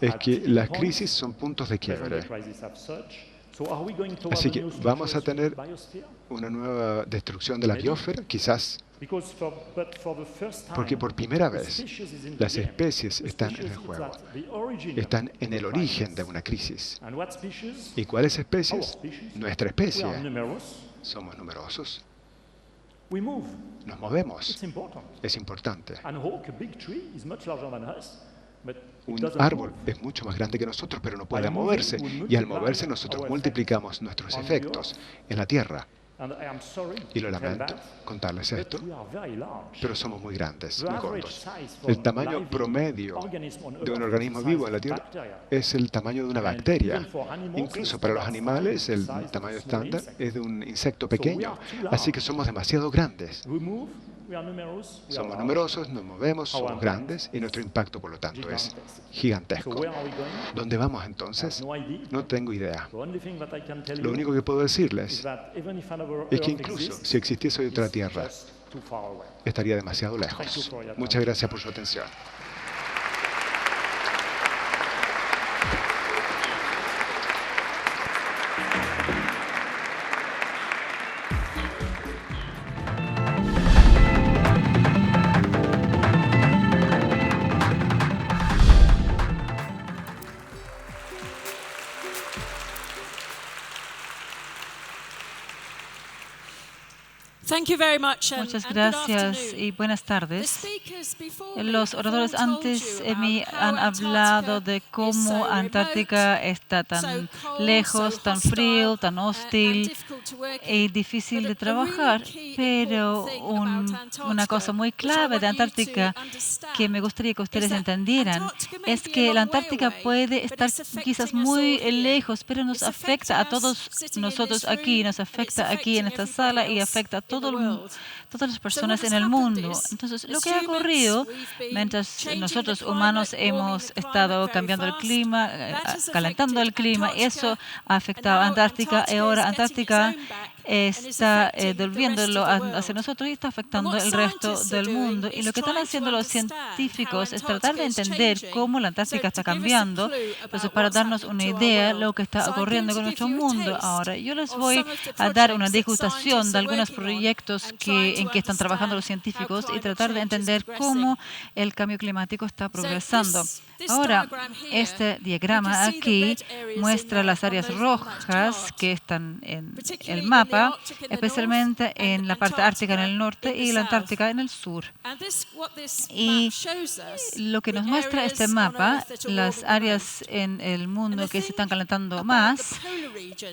es que las crisis son puntos de quiebre. Así que vamos a tener una nueva destrucción de la biosfera, quizás, porque por primera vez las especies están en el juego, están en el origen de una crisis. ¿Y cuáles especies? Nuestra especie. Somos numerosos. Nos movemos. Es importante. Un árbol es mucho más grande que nosotros, pero no puede moverse. Y al moverse nosotros multiplicamos nuestros efectos en la Tierra. Y lo lamento contarles esto, pero somos muy grandes, muy gordos. El tamaño promedio de un organismo vivo en la Tierra es el tamaño de una bacteria. Incluso para los animales, el tamaño estándar es de un insecto pequeño. Así que somos demasiado grandes. Somos numerosos, nos movemos, somos grandes y nuestro impacto, por lo tanto, es gigantesco. ¿Dónde vamos entonces? No tengo idea. Lo único que puedo decirles es que incluso si existiese otra Tierra, estaría demasiado lejos. Muchas gracias por su atención. Muchas gracias y buenas tardes. Los oradores antes de mí han hablado de cómo Antártica está tan lejos, tan frío, tan hostil y difícil de trabajar. Pero una cosa muy clave de Antártica que me gustaría que ustedes entendieran es que la Antártica puede estar quizás muy lejos, pero nos afecta a todos nosotros aquí, nos afecta aquí en esta sala y afecta a todas las personas en el mundo. Entonces, lo que ha ocurrido mientras nosotros humanos hemos estado cambiando el clima, calentando el clima, eso ha afectado a Antártica y ahora Antártica está devolviéndolo hacia nosotros y está afectando el resto del mundo. Y lo que están haciendo los científicos es tratar de entender cómo la Antártica está cambiando, entonces para darnos una idea de lo que está ocurriendo con nuestro mundo. Ahora, yo les voy a dar una degustación de algunos proyectos en que están trabajando los científicos y tratar de entender cómo el cambio climático está progresando. Ahora, este diagrama aquí muestra las áreas rojas que están en el mapa, especialmente en la parte ártica en el norte y la Antártica en el sur. Y lo que nos muestra este mapa, las áreas en el mundo que se están calentando más,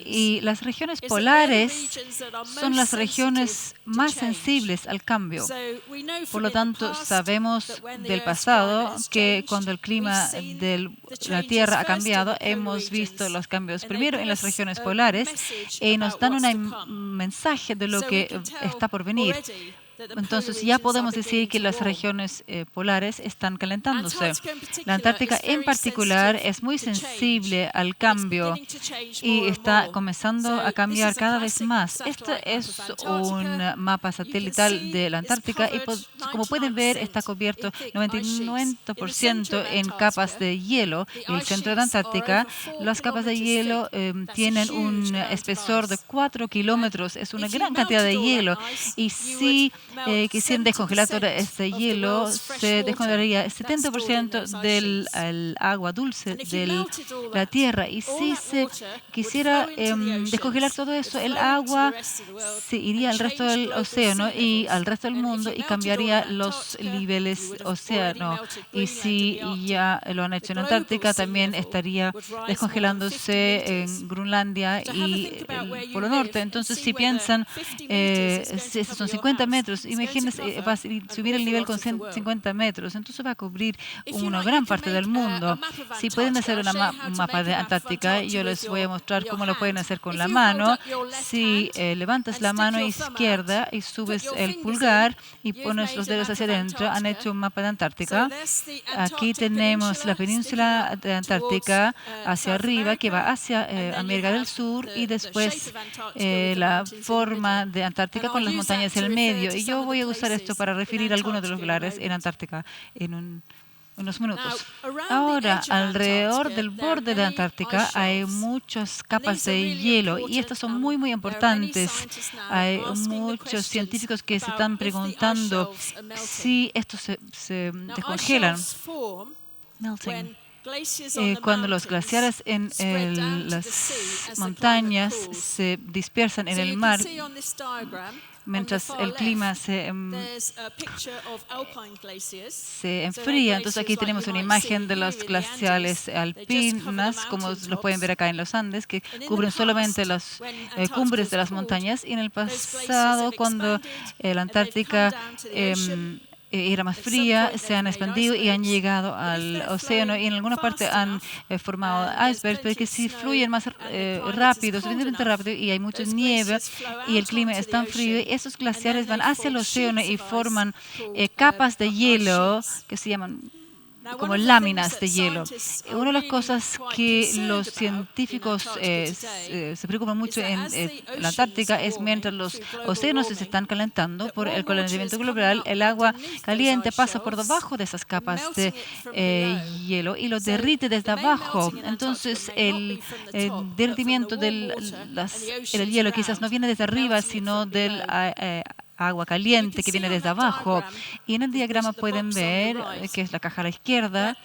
y las regiones polares son las regiones más sensibles al cambio. Por lo tanto, sabemos del pasado que cuando el clima de la Tierra ha cambiado, hemos visto los cambios primero en las regiones polares y nos dan un mensaje de lo que está por venir. Entonces ya podemos decir que las regiones polares están calentándose. La Antártica en particular es muy sensible al cambio y está comenzando a cambiar cada vez más. Este es un mapa satelital de la Antártica y como pueden ver está cubierto 99% en capas de hielo. En el centro de la Antártica las capas de hielo tienen un espesor de 4 kilómetros. Es una gran cantidad de hielo y si quisieran descongelar todo este hielo, se descongelaría el 70% del agua dulce de la Tierra. Y si se quisiera descongelar todo eso, el agua se iría al resto del océano y al resto del mundo y cambiaría los niveles océano. Y si ya lo han hecho en Antártica, también estaría descongelándose en Groenlandia y el Polo Norte. Entonces, si piensan, si estos son 50 metros, imagínense, va a subir el nivel con 150 metros, entonces va a cubrir una gran parte del mundo. Si pueden hacer un mapa de Antártica, yo les voy a mostrar cómo lo pueden hacer con la mano. Si levantas la mano izquierda y subes el pulgar y pones los dedos hacia adentro, han hecho un mapa de Antártica. Aquí tenemos la península de Antártica hacia arriba, que va hacia América del Sur, y después la forma de Antártica con las montañas en el medio. Y yo voy a usar esto para referir a algunos de los lugares en Antártica en unos minutos. Ahora, alrededor del borde de Antártica hay muchas capas de hielo y estas son muy, muy importantes. Hay muchos científicos que se están preguntando si estos se descongelan. Cuando los glaciares en las montañas se dispersan en el mar, mientras el clima se enfría. Entonces aquí tenemos una imagen de los glaciales alpinas, como los pueden ver acá en los Andes, que cubren solamente las cumbres de las montañas. Y en el pasado, cuando la Antártica era más fría, se han expandido y han llegado al océano, y en alguna parte han formado icebergs, pero que si fluyen más rápido, suficientemente rápido, y hay mucha nieve y el clima es tan frío, esos glaciares van hacia el océano y forman capas de hielo que se llaman como láminas de hielo. Una de las cosas que los científicos se preocupan mucho en la Antártica es mientras los océanos se están calentando por el calentamiento global, el agua caliente pasa por debajo de esas capas de hielo y lo derrite desde abajo. Entonces, el derretimiento del hielo quizás no viene desde arriba, sino del agua caliente que viene desde abajo. Y en el diagrama pueden ver, que es la caja a la izquierda,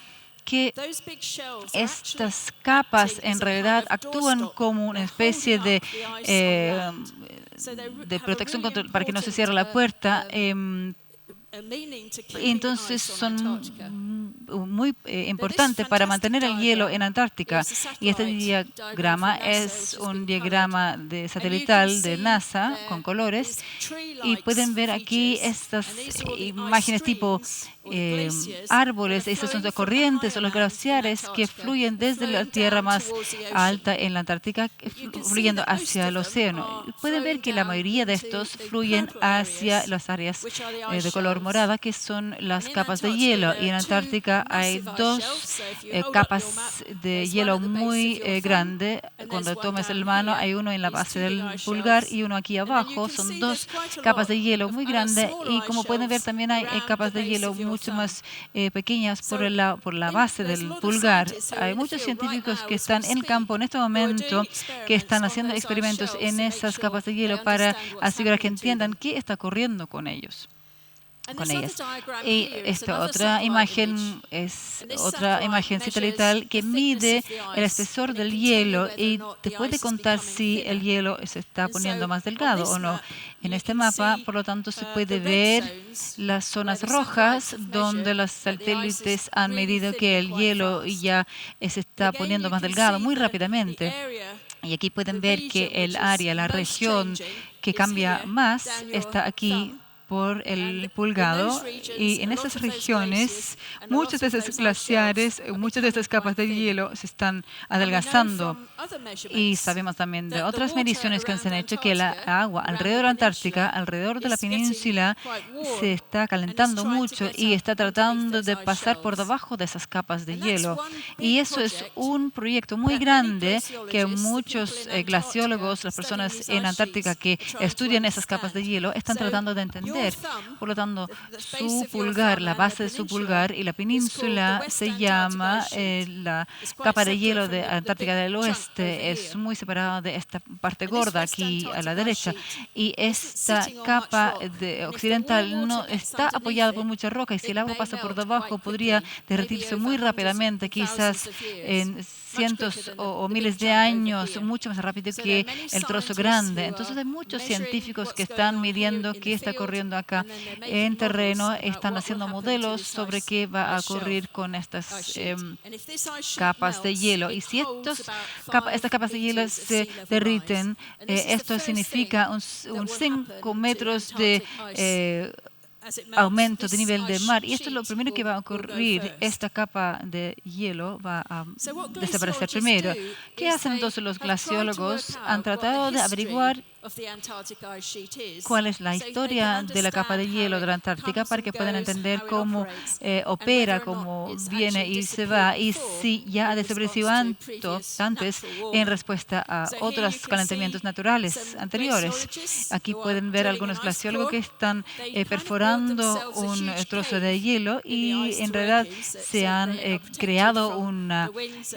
que estas capas en realidad actúan como una especie de protección para que no se cierre la puerta. Entonces son muy importantes para mantener el hielo en Antártica. Y este diagrama es un diagrama satelital de NASA con colores. Y pueden ver aquí estas imágenes tipo árboles. Esas son las corrientes o los glaciares que fluyen desde la tierra más alta en la Antártica, fluyendo hacia el océano. Pueden ver que la mayoría de estos fluyen hacia las áreas de color morada, que son las capas de hielo. Y en Antártica hay dos capas de hielo muy grandes. Cuando tomes el mano, hay uno en la base del pulgar y uno aquí abajo. Son dos capas de hielo muy grandes. Y como pueden ver, también hay capas de hielo mucho más pequeñas por la base del pulgar. Hay muchos científicos que están en el campo en este momento, que están haciendo experimentos en esas capas de hielo para asegurar que entiendan qué está ocurriendo con ellas. Y esta otra imagen es otra imagen satelital que mide el espesor del hielo y te puede contar si el hielo se está poniendo más delgado o no. En este mapa, por lo tanto, se puede ver las zonas rojas donde los satélites han medido que el hielo ya se está poniendo más delgado muy rápidamente. Y aquí pueden ver que el área, la región que cambia más está aquí por el pulgado, y en esas regiones muchos de esos glaciares, muchas de estas capas de hielo se están adelgazando. Y sabemos también de otras mediciones que se han hecho que el agua alrededor de la Antártica, alrededor de la península, se está calentando mucho y está tratando de pasar por debajo de esas capas de hielo. Y eso es un proyecto muy grande que muchos glaciólogos, las personas en Antártica que estudian esas capas de hielo, están tratando de entender. derretir. Por lo tanto, su pulgar, la base de su pulgar y la península se llama la capa de hielo de Antártica del Oeste. Es muy separada de esta parte gorda aquí a la derecha. Y esta capa occidental no está apoyada por mucha roca, y si el agua pasa por debajo podría derretirse muy rápidamente, quizás en cientos o miles de años, mucho más rápido que el trozo grande. Entonces hay muchos científicos que están midiendo qué está ocurriendo acá en terreno, están haciendo modelos sobre qué va a ocurrir con estas capas de hielo. Y si estas capas de hielo se derriten, esto significa un 5 metros de aumento de nivel del mar. Y esto es lo primero que va a ocurrir. Esta capa de hielo va a desaparecer primero. ¿Qué hacen entonces los glaciólogos? Han tratado de averiguar cuál es la historia de la capa de hielo de la Antártica para que puedan entender cómo opera, cómo viene y se va, y si ya ha desaparecido antes en respuesta a otros calentamientos naturales anteriores. Aquí pueden ver algunos glaciólogos que están perforando un trozo de hielo y en realidad se han creado una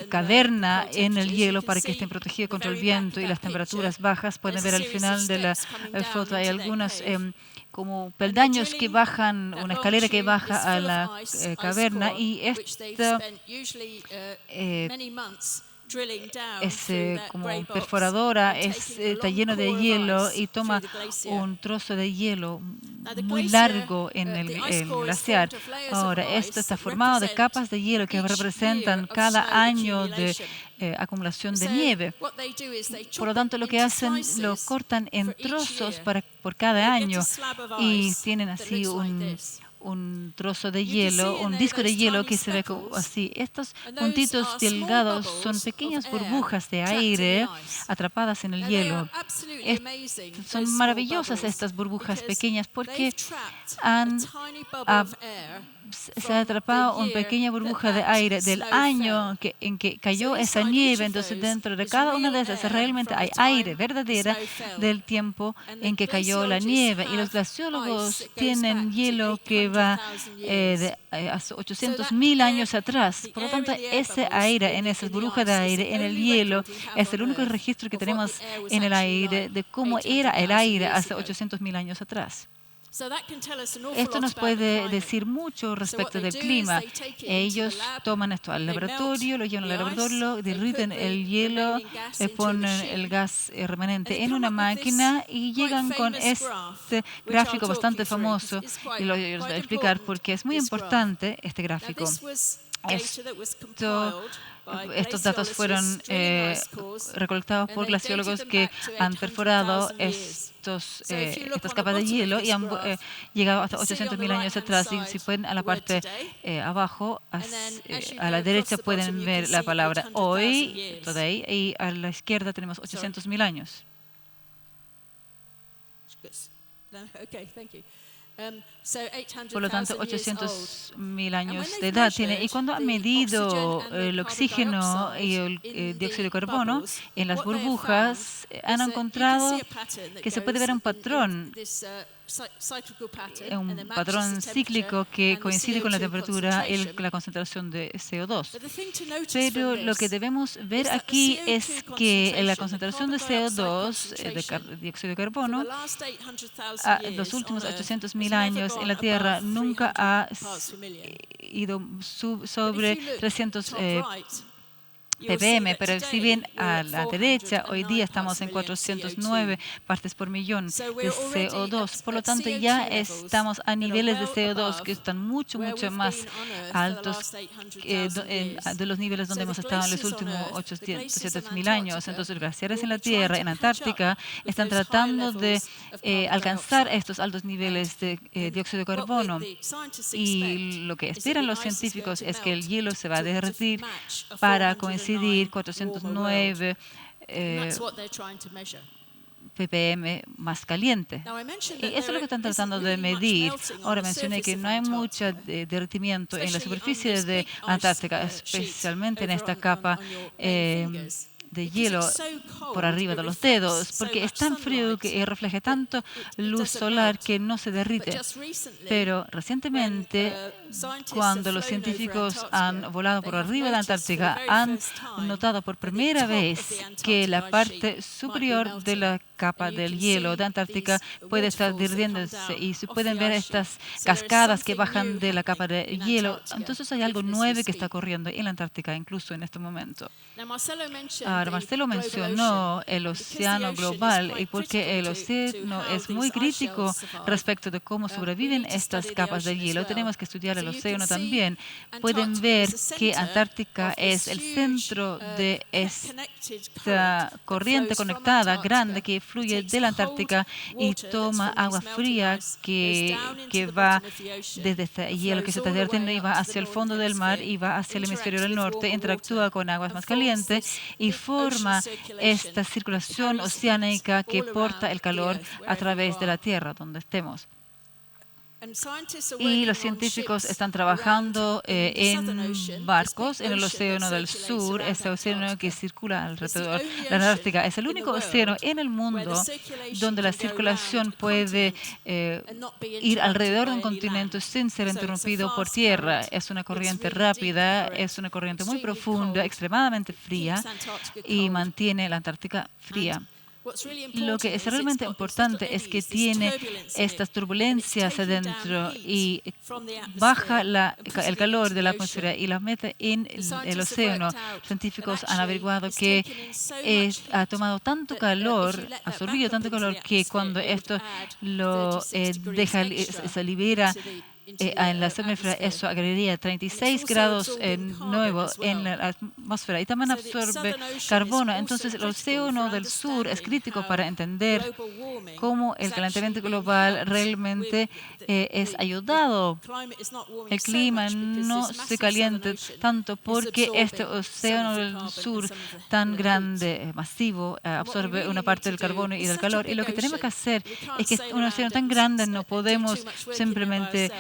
caverna en el hielo para que estén protegidos contra el viento y las temperaturas bajas. Pueden ver al final de la foto hay algunos como peldaños que bajan, una escalera que baja a la caverna, y esta es como perforadora, está lleno de hielo y toma un trozo de hielo muy largo en el glaciar. Ahora, esto está formado de capas de hielo que representan cada año de acumulación de nieve. Por lo tanto, lo que hacen, lo cortan en trozos por cada año, y tienen así un trozo de hielo, un disco de hielo que se ve como así. Estos puntitos delgados son pequeñas burbujas de aire atrapadas en el hielo. Son maravillosas estas burbujas pequeñas porque se ha atrapado una pequeña burbuja de aire del año en que cayó esa nieve. Entonces, dentro de cada una de esas realmente hay aire verdadera del tiempo en que cayó la nieve. Y los glaciólogos tienen hielo que va de hace 800.000 años atrás. Por lo tanto, ese aire, en esa burbuja de aire, en el hielo, es el único registro que tenemos en el aire de cómo era el aire hace 800.000 años atrás. Esto nos puede decir mucho respecto del clima. Ellos toman esto al laboratorio, lo llevan al laboratorio, derriten el hielo, le ponen el gas remanente en una máquina y llegan con este gráfico bastante famoso. Y lo voy a explicar porque es muy importante este gráfico. Estos datos fueron recolectados por glaciólogos que han perforado estas capas de hielo y han llegado hasta 800.000 años atrás. Y si pueden, a la parte abajo, a la derecha pueden ver la palabra hoy, today, y a la izquierda tenemos 800.000 años. Por lo tanto, 800.000 años de edad tiene. Y cuando han medido el oxígeno y el dióxido de carbono en las burbujas, han encontrado que se puede ver un patrón cíclico que coincide con la temperatura y la concentración de CO2. Pero lo que debemos ver aquí es que la concentración de CO2, de dióxido de carbono, los últimos 800.000 años en la Tierra nunca ha ido sobre 300 ppm, pero si bien a la derecha, hoy día estamos en 409 partes por millón de CO2. Por lo tanto, ya estamos a niveles de CO2 que están mucho más altos de los niveles donde hemos estado en los últimos 800.000 años. Entonces, los glaciares en la Tierra, en Antártica, están tratando de alcanzar estos altos niveles de dióxido de carbono. Y lo que esperan los científicos es que el hielo se va a derretir para coincidir 409 ppm más caliente. Y eso es lo que están tratando de medir. Ahora mencioné que no hay mucho derretimiento en la superficie de Antártica, especialmente en esta capa de de hielo por arriba de los dedos, porque es tan frío que refleja tanto luz solar que no se derrite. Pero recientemente, cuando los científicos han volado por arriba de la Antártica, han notado por primera vez que la parte superior de la capa del hielo de Antártica puede estar derritiéndose y se pueden ver estas cascadas que bajan de la capa de hielo. Entonces hay algo nuevo que está ocurriendo en la Antártica, incluso en este momento. Ahora, Marcelo mencionó el océano global y porque el océano es muy crítico respecto de cómo sobreviven estas capas de hielo. Tenemos que estudiar el océano también. Pueden ver que Antártica es el centro de esta corriente conectada grande que fluye de la Antártica y toma agua fría que va desde este hielo que se está derritiendo y va hacia el fondo del mar y va hacia el hemisferio del norte, interactúa con aguas más calientes y forma esta circulación oceánica que porta el calor a través de la Tierra, donde estemos. Y los científicos están trabajando en barcos en el Océano del Sur, este océano que circula alrededor. La Antártica es el único océano en el mundo donde la circulación puede ir alrededor de un continente sin ser interrumpido por tierra. Es una corriente rápida, es una corriente muy profunda, extremadamente fría y mantiene la Antártica fría. Lo que es realmente importante es que tiene estas turbulencias adentro y baja el calor de la atmósfera y la mete en el océano. Científicos han averiguado que ha tomado tanto calor, ha absorbido tanto calor que cuando esto lo deja, se libera en la atmósfera, eso agregaría 36 grados nuevos en la atmósfera y también absorbe carbono. Entonces, el océano del sur es crítico para entender cómo el calentamiento global realmente es ayudado. El clima no se calienta tanto porque este océano del sur tan grande, masivo, absorbe una parte del carbono y del calor. Y lo que tenemos que hacer es que un océano tan grande no podemos simplemente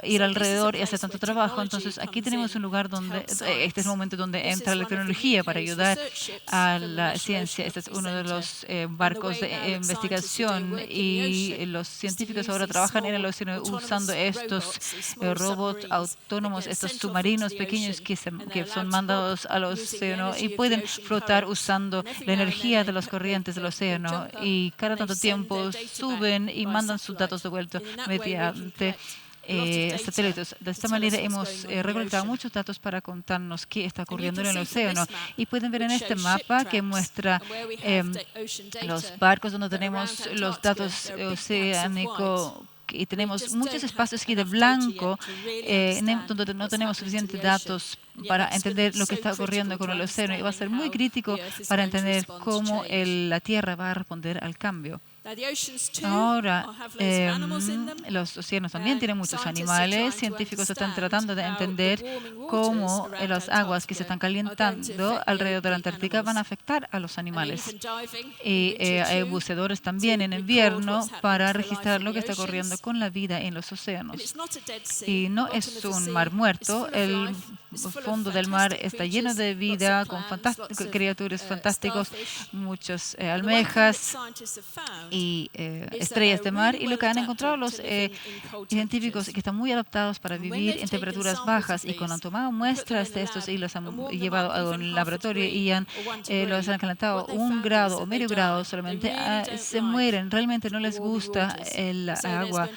ir alrededor y hacer tanto trabajo. Entonces, aquí tenemos un lugar donde, este es el momento donde entra la tecnología para ayudar a la ciencia. Este es uno de los barcos de investigación y los científicos ahora trabajan en el océano usando estos robots autónomos, estos submarinos pequeños que son mandados al océano y pueden flotar usando la energía de las corrientes del océano y cada tanto tiempo suben y mandan sus datos de vuelta mediante satélites. De esta manera hemos recolectado muchos datos para contarnos qué está ocurriendo en el océano. Y pueden ver en este mapa que muestra los barcos donde tenemos los datos oceánicos y tenemos muchos espacios aquí de blanco donde no tenemos suficientes datos para entender lo que está ocurriendo con el océano y va a ser muy crítico para entender cómo la Tierra va a responder al cambio. Ahora, los océanos también tienen muchos animales. Científicos están tratando de entender cómo las aguas que se están calentando alrededor de la Antártica van a afectar a los animales. Y hay buceadores también en invierno para registrar lo que está ocurriendo con la vida en los océanos. Y no es un mar muerto. El fondo del mar está lleno de vida, con criaturas fantásticas, muchas almejas y estrellas de mar, y lo que han encontrado los científicos que están muy adaptados para vivir en temperaturas bajas, y cuando han tomado muestras de estos y los han llevado a un laboratorio y los han calentado 1 grado o medio grado solamente, se mueren. Realmente no les gusta el agua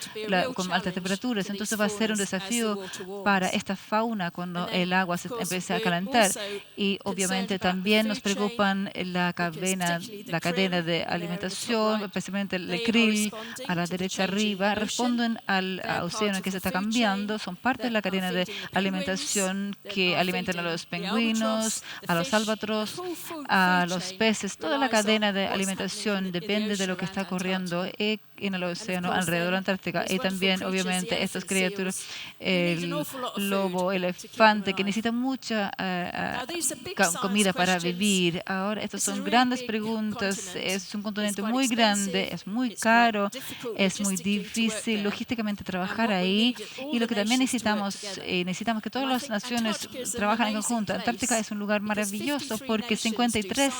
con altas temperaturas. Entonces va a ser un desafío para esta fauna cuando el agua se empieza a calentar. Y obviamente también nos preocupan la cadena de alimentación, especialmente el krill a la derecha arriba. Responden al océano que se está cambiando, son parte de la cadena de alimentación que alimentan a los pingüinos, a los albatros, a los peces. Toda la cadena de alimentación depende de lo que está ocurriendo en el océano alrededor de la Antártica. Y también, obviamente, estas criaturas, el lobo, el elefante que necesita mucha comida para vivir. Ahora, estas son grandes preguntas. Es un continente muy grande, es muy caro, es muy difícil logísticamente trabajar ahí. Y lo que también necesitamos que todas las naciones trabajen en conjunto. Antártica es un lugar maravilloso porque 53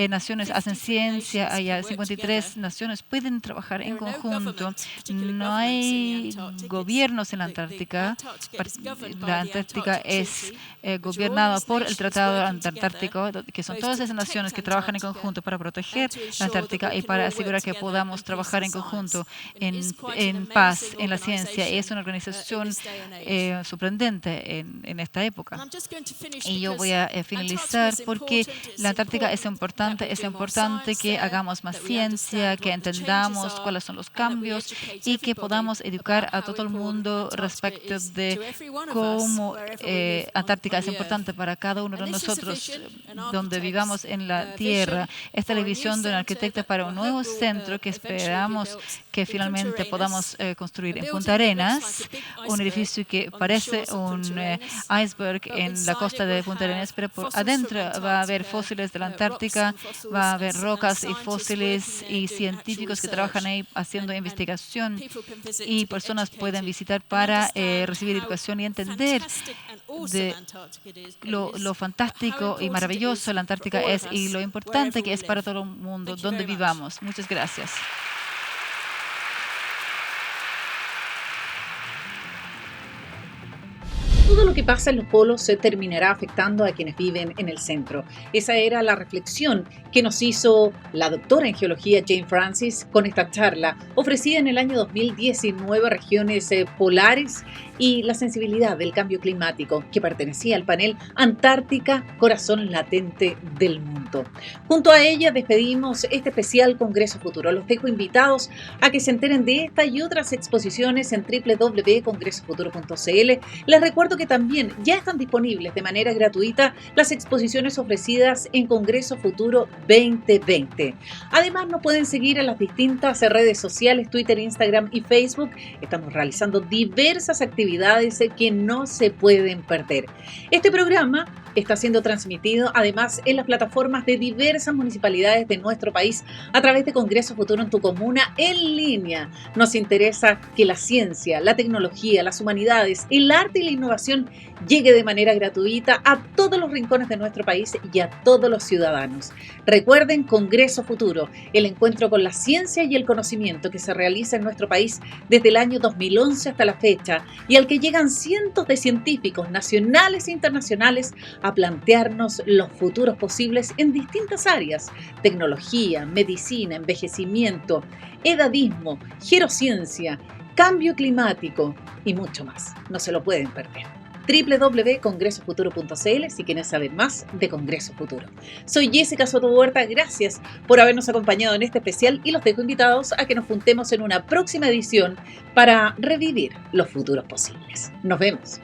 naciones hacen ciencia allá, 53 naciones pueden trabajar en conjunto. No hay gobiernos en la Antártica. La Antártica es gobernada por el Tratado Antártico, que son todas esas naciones que trabajan en conjunto para proteger la Antártica y para asegurar que podamos trabajar en conjunto en paz, en la ciencia. Es una organización sorprendente en esta época. Y yo voy a finalizar porque la Antártica es importante que hagamos más ciencia, que entendamos cuáles son los cambios y que podamos educar a todo el mundo respecto de cómo Antártica es importante para cada uno de nosotros donde vivamos en la Tierra. Esta es la visión de un arquitecto para un nuevo centro que esperamos que finalmente podamos construir en Punta Arenas, un edificio que parece un iceberg en la costa de Punta Arenas, pero por adentro va a haber fósiles de la Antártica, va a haber rocas y fósiles y científicos que trabajan ahí haciendo investigación y personas pueden visitar para recibir educación y entender de lo fantástico y maravilloso la Antártica es y lo importante que es para todo el mundo donde vivamos. Muchas gracias. Todo lo que pasa en los polos se terminará afectando a quienes viven en el centro. Esa era la reflexión que nos hizo la doctora en geología Jane Francis con esta charla ofrecida en el año 2019 a regiones polares y la sensibilidad del cambio climático, que pertenecía al panel Antártica, corazón latente del mundo. Junto a ella despedimos este especial Congreso Futuro. Los dejo invitados a que se enteren de esta y otras exposiciones en www.congresofuturo.cl. Les recuerdo que también ya están disponibles de manera gratuita las exposiciones ofrecidas en Congreso Futuro 2020. Además, nos pueden seguir en las distintas redes sociales, Twitter, Instagram y Facebook. Estamos realizando diversas actividades que no se pueden perder. Este programa está siendo transmitido además en las plataformas de diversas municipalidades de nuestro país a través de Congreso Futuro en tu comuna en línea. Nos interesa que la ciencia, la tecnología, las humanidades, el arte y la innovación llegue de manera gratuita a todos los rincones de nuestro país y a todos los ciudadanos. Recuerden Congreso Futuro, el encuentro con la ciencia y el conocimiento que se realiza en nuestro país desde el año 2011 hasta la fecha y al que llegan cientos de científicos nacionales e internacionales a plantearnos los futuros posibles en distintas áreas: tecnología, medicina, envejecimiento, edadismo, gerociencia, cambio climático y mucho más. No se lo pueden perder. www.congresofuturo.cl si quieren saber más de Congreso Futuro. Soy Jessica Soto Huerta, gracias por habernos acompañado en este especial y los dejo invitados a que nos juntemos en una próxima edición para revivir los futuros posibles. Nos vemos.